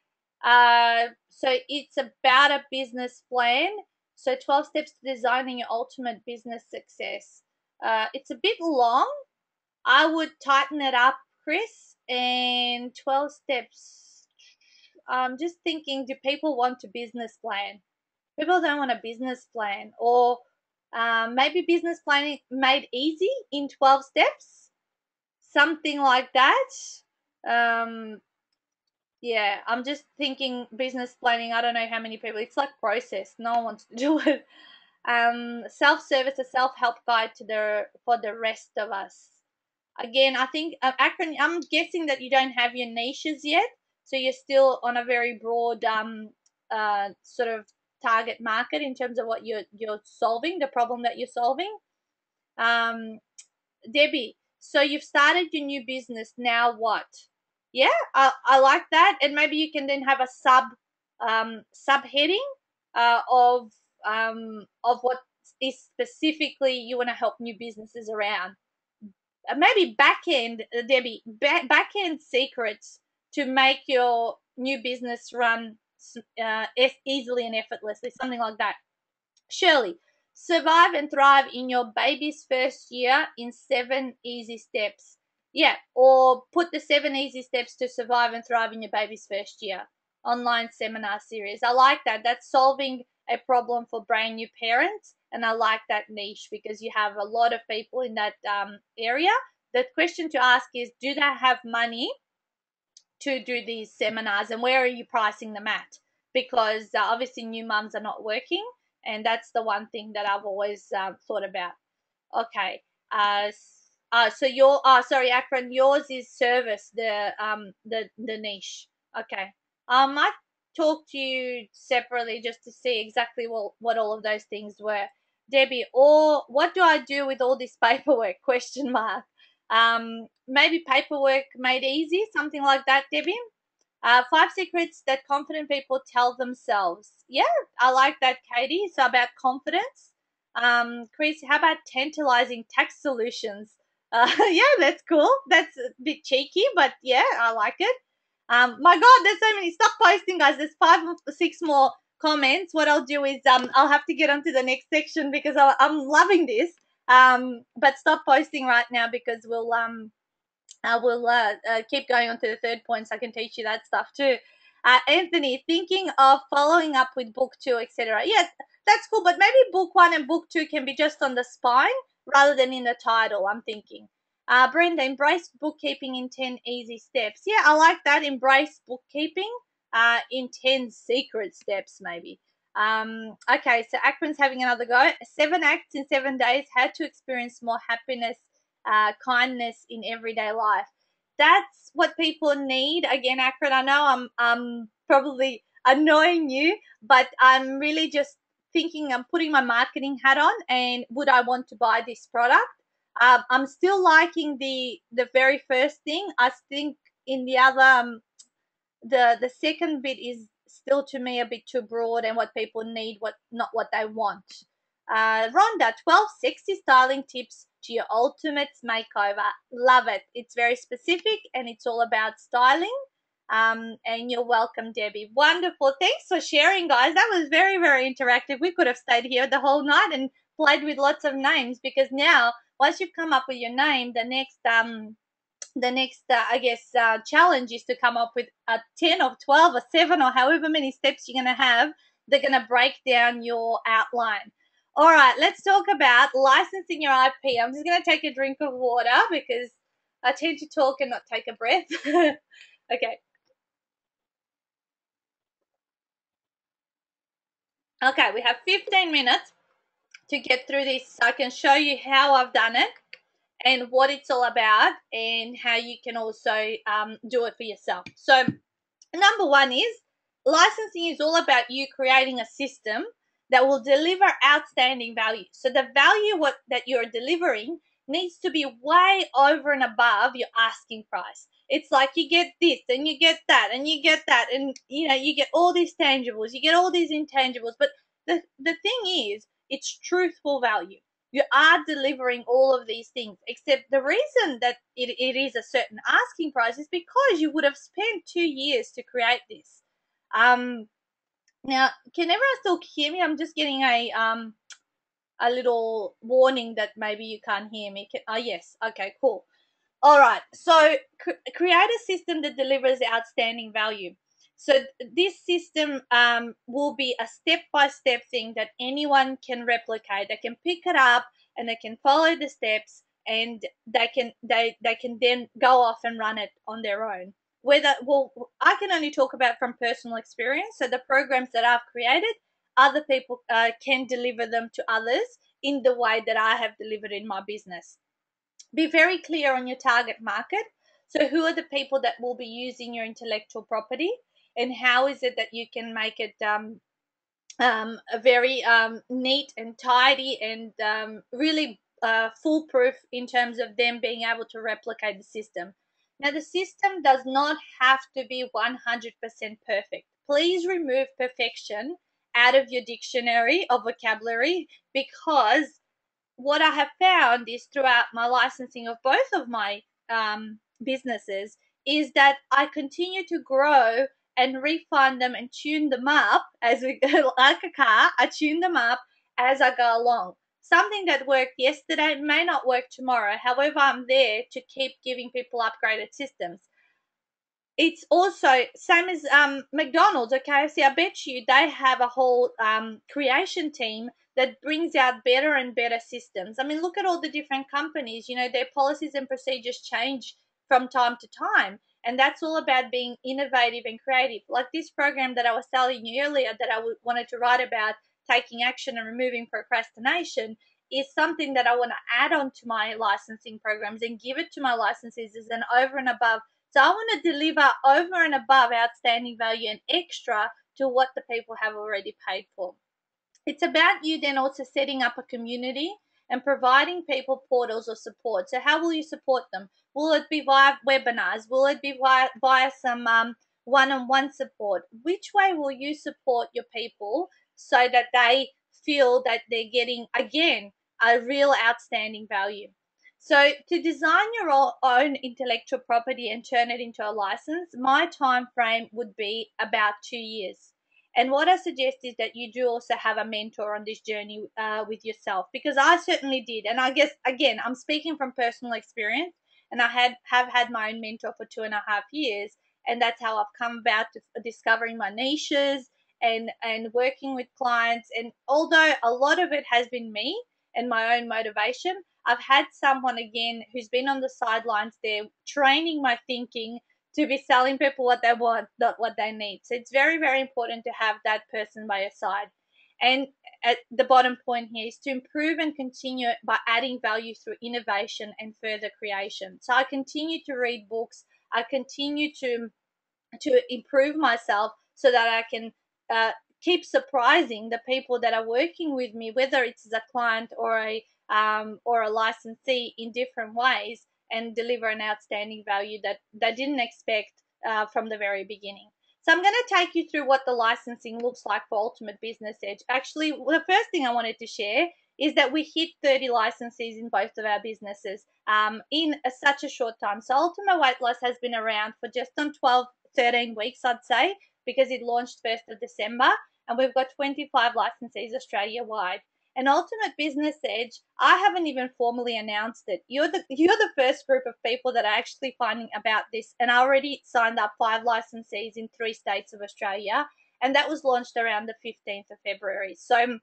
So it's about a business plan. So 12 steps to designing your ultimate business success. It's a bit long. I would tighten it up, Chris, and 12 steps. I'm just thinking, do people want a business plan? People don't want a business plan, or maybe business planning made easy in 12 steps, something like that. Yeah, I'm just thinking business planning. I don't know how many people. It's like process. No one wants to do it. Self-service, a self-help guide for the rest of us. Again, I think Akron, I'm guessing that you don't have your niches yet, so you're still on a very broad sort of target market in terms of what you're solving, the problem that you're solving. Debbie, so you've started your new business. Now what? Yeah, I like that, and maybe you can then have a subheading of what is specifically you want to help new businesses around. Maybe back end, Debbie, back end secrets to make your new business run easily and effortlessly, something like that. Shirley, survive and thrive in your baby's first year in 7 easy steps. Yeah, or put the 7 easy steps to survive and thrive in your baby's first year. Online seminar series. I like that. That's solving a problem for brand new parents, and I like that niche because you have a lot of people in that area. The question to ask is, do they have money to do these seminars, and where are you pricing them at? Because obviously new mums are not working, and that's the one thing that I've always thought about. Okay. So your sorry, Akron, yours is service, the niche. Okay. I might talk to you separately just to see exactly what all of those things were. Debbie, or what do I do with all this paperwork? Question mark. Maybe paperwork made easy, something like that, Debbie. 5 secrets that confident people tell themselves. Yeah, I like that, Katie. So about confidence. Chris, how about tantalizing tax solutions? Yeah, that's cool. That's a bit cheeky, but yeah, I like it. My God, there's so many. Stop posting, guys. There's 5 or 6 more comments. What I'll do is I'll have to get onto the next section because I'm loving this. But stop posting right now because we'll I will keep going on to the third point so I can teach you that stuff too. Anthony, thinking of following up with book 2, etc. Yes, that's cool, but maybe book 1 and book 2 can be just on the spine rather than in the title, I'm thinking. Brenda, embrace bookkeeping in 10 easy steps. Yeah, I like that. Embrace bookkeeping in 10 secret steps, maybe. Okay, so Akron's having another go. 7 acts in 7 days, how to experience more happiness, kindness in everyday life. That's what people need. Again, Akron, I know I'm probably annoying you, but I'm really just thinking, I'm putting my marketing hat on, and would I want to buy this product? I'm still liking the very first thing. I think in the other the second bit is still to me a bit too broad and what people need, not what they want. Rhonda, 12 sexy styling tips to your ultimate makeover. Love it. It's very specific and it's all about styling. And you're welcome, Debbie. Wonderful. Thanks for sharing, guys. That was very, very interactive. We could have stayed here the whole night and played with lots of names, because now once you've come up with your name, the next challenge is to come up with a 10 or 12 or 7 or however many steps you're going to have. They're going to break down your outline. All right, let's talk about licensing your IP. I'm just going to take a drink of water because I tend to talk and not take a breath. Okay. Okay, we have 15 minutes to get through this so I can show you how I've done it and what it's all about and how you can also do it for yourself. So number one is licensing is all about you creating a system that will deliver outstanding value. So the value that you're delivering needs to be way over and above your asking price. It's like you get this and you get that and you get that, and you get all these tangibles, you get all these intangibles, but the thing is, it's truthful value. You are delivering all of these things, except the reason that it is a certain asking price is because you would have spent 2 years to create this. Now, can everyone still hear me? I'm just getting a little warning that maybe you can't hear me. Yes. Okay, cool. All right. So create a system that delivers outstanding value. So this system will be a step-by-step thing that anyone can replicate. They can pick it up and they can follow the steps, and they can then go off and run it on their own. I can only talk about from personal experience. So the programs that I've created, other people can deliver them to others in the way that I have delivered in my business. Be very clear on your target market. So who are the people that will be using your intellectual property, and how is it that you can make it a very neat and tidy and really foolproof in terms of them being able to replicate the system. Now, the system does not have to be 100% perfect. Please remove perfection out of your dictionary of vocabulary, because what I have found is throughout my licensing of both of my businesses is that I continue to grow and refine them and tune them up as we go, like a car. I tune them up as I go along. Something that worked yesterday may not work tomorrow. However, I'm there to keep giving people upgraded systems. It's also same as McDonald's or KFC. I bet you they have a whole creation team that brings out better and better systems. I mean, look at all the different companies. Their policies and procedures change from time to time, and that's all about being innovative and creative. Like this program that I was telling you earlier that I wanted to write about, taking action and removing procrastination, is something that I want to add on to my licensing programs and give it to my licensees as an over and above. So I want to deliver over and above outstanding value and extra to what the people have already paid for. It's about you then also setting up a community and providing people portals or support. So how will you support them? Will it be via webinars? Will it be via some one-on-one support? Which way will you support your people so that they feel that they're getting, again, a real outstanding value? So to design your own intellectual property and turn it into a license, my time frame would be about 2 years. And what I suggest is that you do also have a mentor on this journey with yourself, because I certainly did. And I guess, again, I'm speaking from personal experience, and I have had my own mentor for 2.5 years. And that's how I've come about discovering my niches and working with clients. And although a lot of it has been me and my own motivation, I've had someone, again, who's been on the sidelines there training my thinking to be selling people what they want, not what they need. So it's very, very important to have that person by your side. And at the bottom point here is to improve and continue by adding value through innovation and further creation. So I continue to read books. I continue to improve myself so that I can keep surprising the people that are working with me, whether it's as a client or a licensee, in different ways, and deliver an outstanding value that they didn't expect from the very beginning. So I'm going to take you through what the licensing looks like for Ultimate Business Edge. Actually, the first thing I wanted to share is that we hit 30 licensees in both of our businesses in such a short time. So Ultimate Weight Loss has been around for just on 13 weeks, I'd say, because it launched 1st of December, and we've got 25 licensees Australia-wide. And Ultimate Business Edge, I haven't even formally announced it. You're the first group of people that are actually finding about this, and I already signed up 5 licensees in 3 states of Australia, and that was launched around the 15th of February. So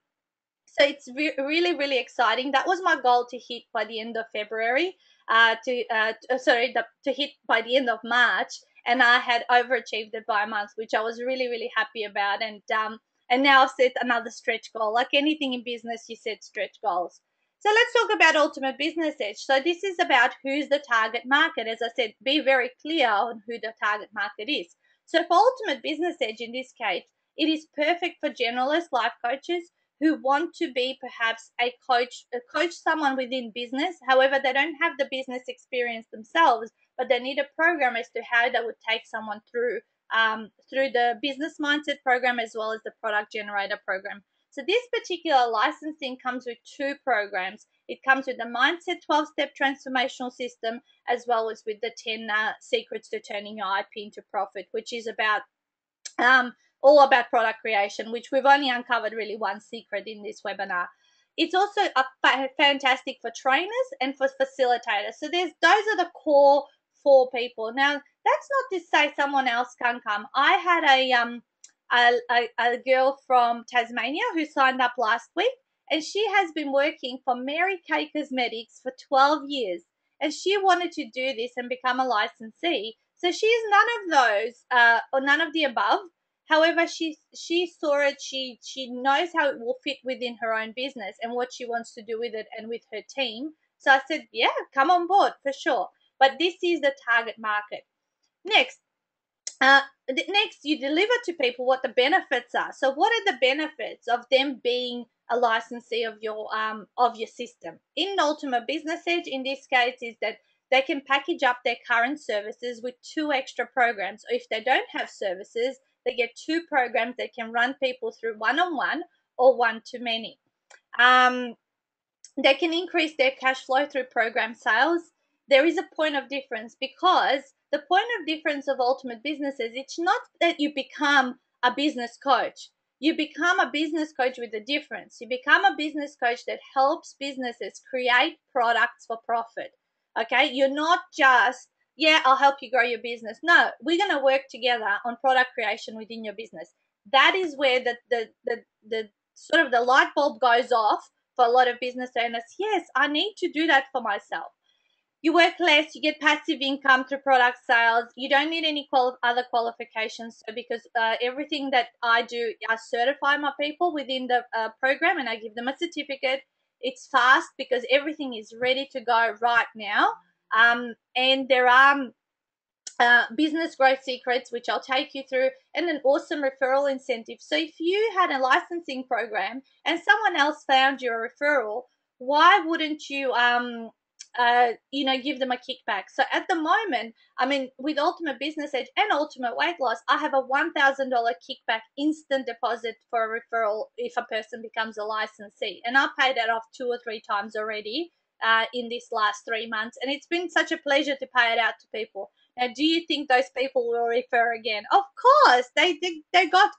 it's really, really exciting. That was my goal to hit by the end of February, to hit by the end of March, and I had overachieved it by a month, which I was really, really happy about. And now I've set another stretch goal. Like anything in business, you set stretch goals. So let's talk about Ultimate Business Edge. So this is about who's the target market. As I said, be very clear on who the target market is. So for Ultimate Business Edge, in this case, it is perfect for generalist life coaches who want to be perhaps coach someone within business. However, they don't have the business experience themselves, but they need a program as to how they would take someone through the business mindset program as well as the product generator program. So this particular licensing comes with 2 programs. It comes with the Mindset 12-step transformational system, as well as with the 10 secrets to turning your IP into profit, which is about all about product creation, which we've only uncovered really one secret in this webinar. It's also fantastic for trainers and for facilitators. So those are the core 4 people. Now, that's not to say someone else can come. I had a girl from Tasmania who signed up last week, and she has been working for Mary Kay Cosmetics for 12 years, and she wanted to do this and become a licensee. So she is none of those or none of the above. However, she saw it, she knows how it will fit within her own business and what she wants to do with it and with her team. So I said, yeah, come on board for sure. But this is the target market. Next, you deliver to people what the benefits are. So what are the benefits of them being a licensee of your system? In Ultimate Business Edge, in this case, is that they can package up their current services with 2 extra programs. Or if they don't have services, they get 2 programs that can run people through one-on-one or one-to-many. They can increase their cash flow through program sales. There is a point of difference, because the point of difference of Ultimate Businesses, it's not that you become a business coach. You become a business coach with a difference. You become a business coach that helps businesses create products for profit. Okay? You're not just, yeah, I'll help you grow your business. No, we're going to work together on product creation within your business. That is where the sort of the light bulb goes off for a lot of business owners. Yes, I need to do that for myself. You work less, you get passive income through product sales. You don't need any other qualifications. So because everything that I do, I certify my people within the program, and I give them a certificate. It's fast because everything is ready to go right now. And there are business growth secrets, which I'll take you through, and an awesome referral incentive. So if you had a licensing program and someone else found you a referral, why wouldn't you give them a kickback? So at the moment, I mean, with Ultimate Business Edge and Ultimate Weight Loss, I have a $1,000 kickback instant deposit for a referral if a person becomes a licensee, and I've paid that off 2 or 3 times already in this last 3 months, and it's been such a pleasure to pay it out to people. Now, do you think those people will refer again? Of course, they got.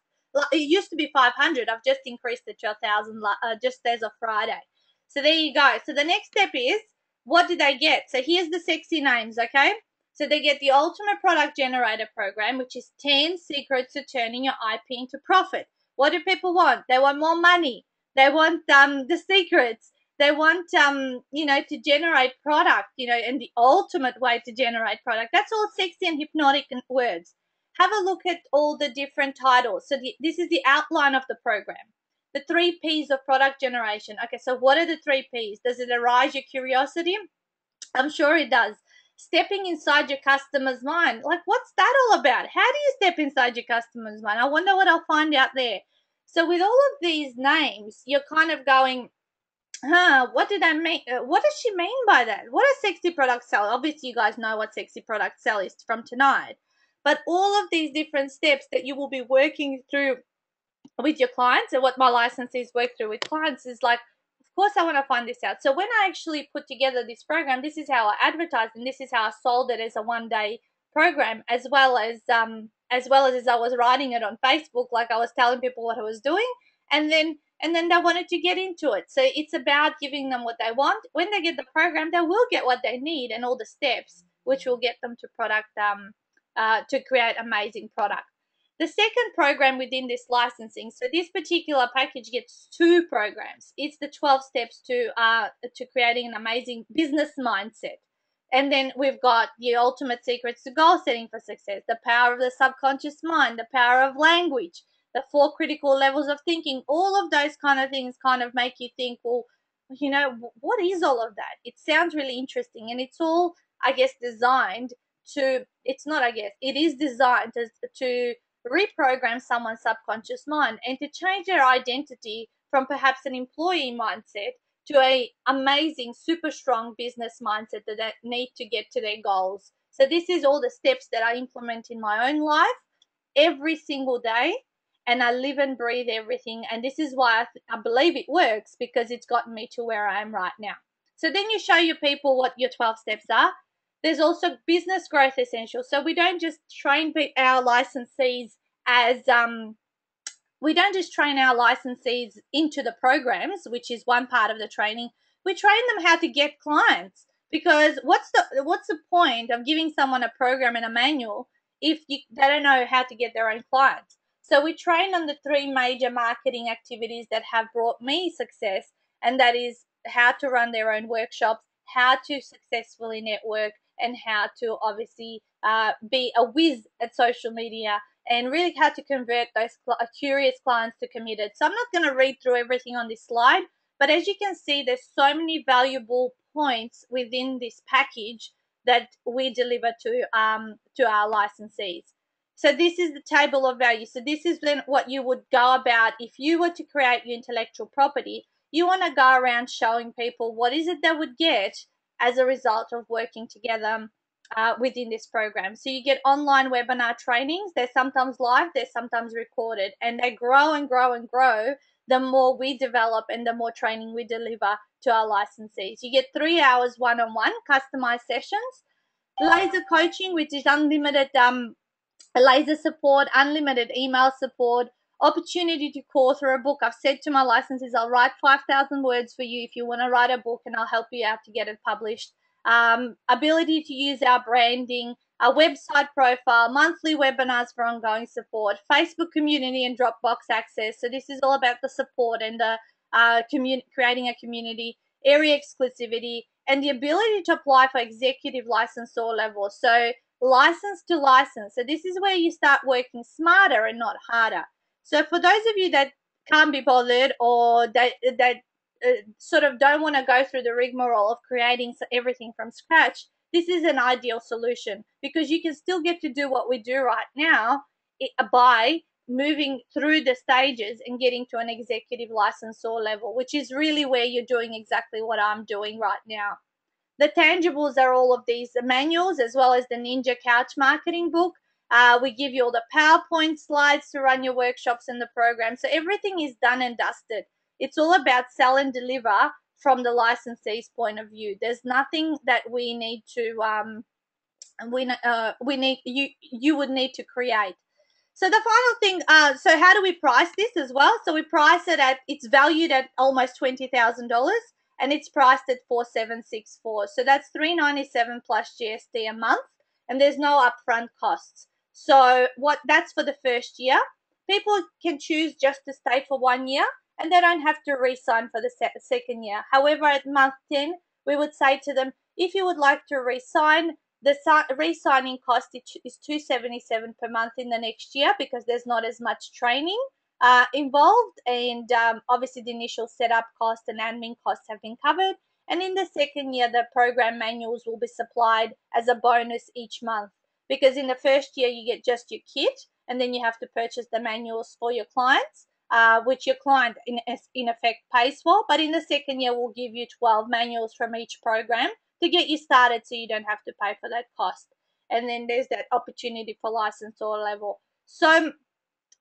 It used to be 500. I've just increased it to 1,000 just as of Friday. So there you go. So the next step is, what do they get? So here's the sexy names, okay? So they get the Ultimate Product Generator program, which is 10 secrets to turning your IP into profit. What do people want? They want more money. They want the secrets. They want, to generate product, and the ultimate way to generate product. That's all sexy and hypnotic words. Have a look at all the different titles. So this is the outline of the program. The 3 P's of product generation. Okay, so what are the 3 P's? Does it arouse your curiosity? I'm sure it does. Stepping inside your customer's mind. Like, what's that all about? How do you step inside your customer's mind? I wonder what I'll find out there. So with all of these names, you're kind of going, what did I mean? What does she mean by that? What does sexy product sell? Obviously, you guys know what sexy product sell is from tonight. But all of these different steps that you will be working through with your clients, and what my licensees work through with clients, is like, of course, I want to find this out. So when I actually put together this program, this is how I advertised, and this is how I sold it as a 1-day program, as well as I was writing it on Facebook, like I was telling people what I was doing. And then and then they wanted to get into it. So it's about giving them what they want. When they get the program, they will get what they need and all the steps, which will get them to to create amazing product. The second program within this licensing, so this particular package gets 2 programs. It's the 12 steps to creating an amazing business mindset. And then we've got the ultimate secrets to goal setting for success, the power of the subconscious mind, the power of language, the 4 critical levels of thinking. All of those kind of things kind of make you think, well, you know, what is all of that? It sounds really interesting, and it's all, I guess, designed to, it's not, I guess, it is designed to reprogram someone's subconscious mind and to change their identity from perhaps an employee mindset to a amazing, super strong business mindset that they need to get to their goals. So this is all the steps that I implement in my own life every single day, and I live and breathe everything. And this is why I believe it works, because it's gotten me to where I am right now. So then you show your people what your 12 steps are. There's also business growth essentials. So we don't just train our licensees as we don't just train our licensees into the programs, which is one part of the training. We train them how to get clients, because what's the point of giving someone a program and a manual if they don't know how to get their own clients? So we train on the 3 major marketing activities that have brought me success, and that is how to run their own workshops, how to successfully network, and how to obviously be a whiz at social media, and really how to convert those curious clients to committed. So I'm not going to read through everything on this slide, but as you can see, there's so many valuable points within this package that we deliver to our licensees. So this is the table of value. So this is then what you would go about if you were to create your intellectual property. You want to go around showing people what is it they would get as a result of working together within this program. So you get online webinar trainings. They're sometimes live, they're sometimes recorded, and they grow and grow and grow the more we develop and the more training we deliver to our licensees. You get 3 hours one-on-one customized sessions, laser coaching, which is unlimited laser support, unlimited email support, opportunity to co-author a book. I've said to my licensees, I'll write 5,000 words for you if you want to write a book, and I'll help you out to get it published. Ability to use our branding, our website profile, monthly webinars for ongoing support, Facebook community and Dropbox access. So this is all about the support and the creating a community, area exclusivity, and the ability to apply for executive licensor level. So license to license. So this is where you start working smarter and not harder. So for those of you that can't be bothered, or that sort of don't want to go through the rigmarole of creating everything from scratch, this is an ideal solution, because you can still get to do what we do right now by moving through the stages and getting to an executive licensor level, which is really where you're doing exactly what I'm doing right now. The tangibles are all of these manuals, as well as the Ninja Couch Marketing book. We give you all the PowerPoint slides to run your workshops in the program. So everything is done and dusted. It's all about sell and deliver from the licensee's point of view. There's nothing that we need to you would need to create. So the final thing, so how do we price this as well? So we price it at, it's valued at almost $20,000, and it's priced at $4,764. So that's $397 plus GST a month, and there's no upfront costs. So that's for the first year. People can choose just to stay for 1 year, and they don't have to re-sign for the second year. However, at month 10, we would say to them, if you would like to re-sign, the re-signing cost is $277 per month in the next year, because there's not as much training involved, and obviously the initial setup cost and admin costs have been covered. And in the second year, the program manuals will be supplied as a bonus each month, because in the first year you get just your kit, and then you have to purchase the manuals for your clients, which your client in effect pays for. But in the second year, we'll give you 12 manuals from each program to get you started, so you don't have to pay for that cost. And then there's that opportunity for licensor level. So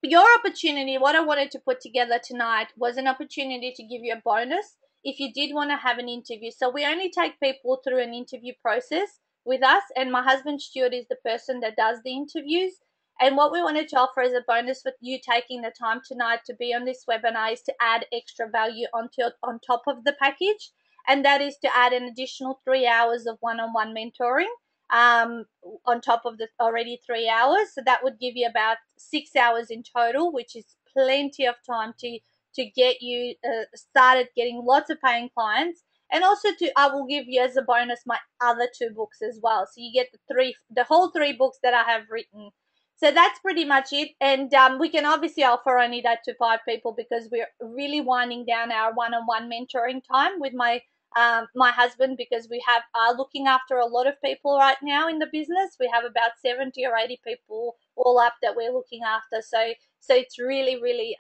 your opportunity, what I wanted to put together tonight, was an opportunity to give you a bonus if you did want to have an interview. So we only take people through an interview process with us, and my husband Stuart is the person that does the interviews. And what we wanted to offer as a bonus for you taking the time tonight to be on this webinar is to add extra value on top of the package. And that is to add an additional 3 hours of one-on-one mentoring on top of the already 3 hours. So that would give you about 6 hours in total, which is plenty of time to get you started getting lots of paying clients. And also I will give you as a bonus my other 2 books as well. So you get the whole 3 books that I have written. So that's pretty much it. And we can obviously offer only that to 5 people because we're really winding down our one-on-one mentoring time with my husband, because we are looking after a lot of people right now in the business. We have about 70 or 80 people all up that we're looking after. So it's really, really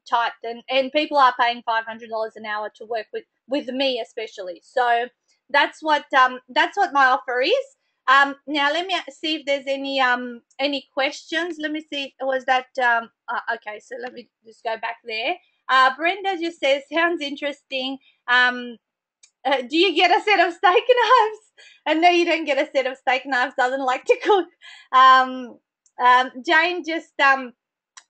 tight, and people are paying $500 an hour to work with me especially. So that's what my offer is. Now let me see if there's any questions. Let me see. Was that okay? So let me just go back there. Brenda just says, sounds interesting. Do you get a set of steak knives? And no, you don't get a set of steak knives. Doesn't like to cook. Jane just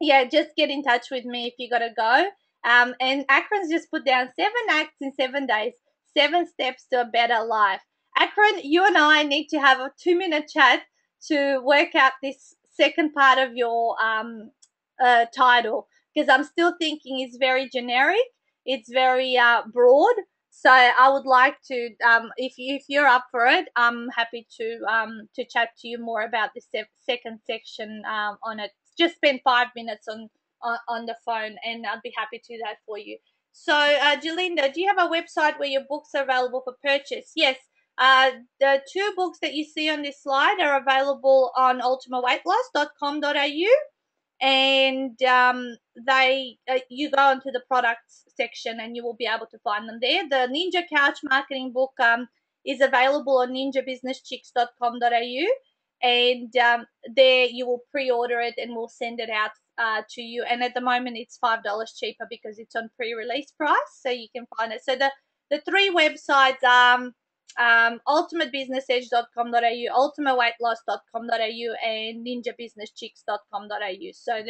yeah, just get in touch with me if you gotta go. And Akron's just put down 7 acts in 7 days, 7 steps to a better life. Akron, you and I need to have a 2-minute chat to work out this second part of your title, because I'm still thinking it's very generic. It's very broad. So I would like to, if you're up for it, I'm happy to chat to you more about the second section on it. Just spend 5 minutes on the phone, and I'd be happy to do that for you. So, Jalinda, do you have a website where your books are available for purchase? Yes. The 2 books that you see on this slide are available on ultimaweightloss.com.au. And you go into the products section and you will be able to find them there. The Ninja Couch Marketing book is available on ninjabusinesschicks.com.au, and there you will pre-order it and we'll send it out to you. And at the moment it's $5 cheaper because it's on pre-release price, so you can find it. So the 3 websites are ultimatebusinessedge.com.au, ultimateweightloss.com.au, and ninjabusinesschicks.com.au. So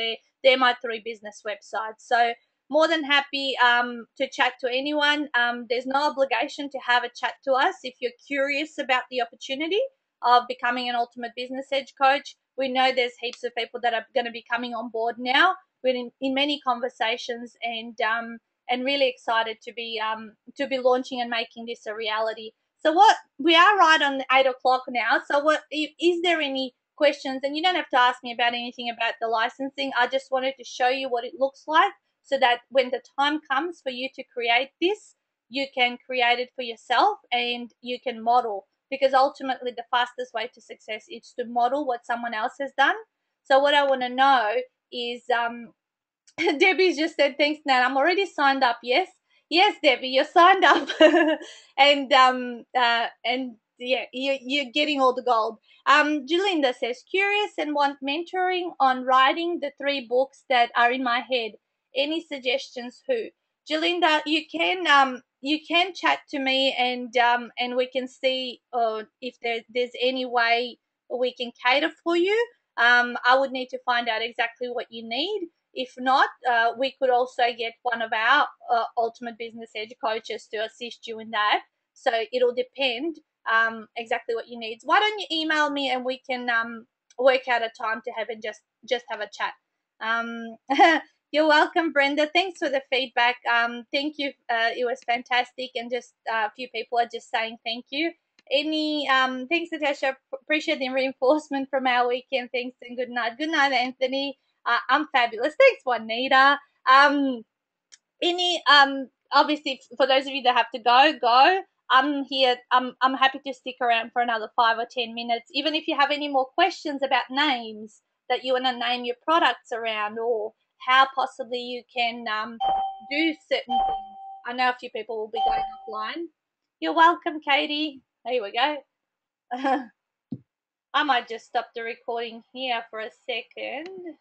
they're my 3 business websites. So more than happy to chat to anyone. There's no obligation to have a chat to us. If you're curious about the opportunity of becoming an Ultimate Business Edge coach, we know there's heaps of people that are going to be coming on board now. We're in many conversations, and really excited to be launching and making this a reality. So what we are right on 8 o'clock now. So what is there any questions? And you don't have to ask me about anything about the licensing. I just wanted to show you what it looks like, so that when the time comes for you to create this, you can create it for yourself and you can model. Because ultimately the fastest way to success is to model what someone else has done. So what I want to know is Debbie's just said, thanks, Nan. I'm already signed up. Yes, Debbie, you're signed up. and yeah, you're getting all the gold. Jalinda says, curious and want mentoring on writing the 3 books that are in my head. Any suggestions? Who? Jalinda, you can chat to me, and we can see if there's any way we can cater for you. I would need to find out exactly what you need. If not, we could also get one of our Ultimate Business Edge coaches to assist you in that. So it'll depend exactly what you need. Why don't you email me and we can work out a time to have and just have a chat. You're welcome, Brenda. Thanks for the feedback. Thank you. It was fantastic, and just a few people are just saying thank you. Any thanks, Natasha. Appreciate the reinforcement from our weekend. Thanks and good night. Good night, Anthony. I'm fabulous. Thanks, Juanita. Obviously for those of you that have to go. I'm here. I'm happy to stick around for another 5 or 10 minutes. Even if you have any more questions about names that you want to name your products around, or how possibly you can do certain things. I know a few people will be going offline. You're welcome, Katie. There we go. I might just stop the recording here for a second.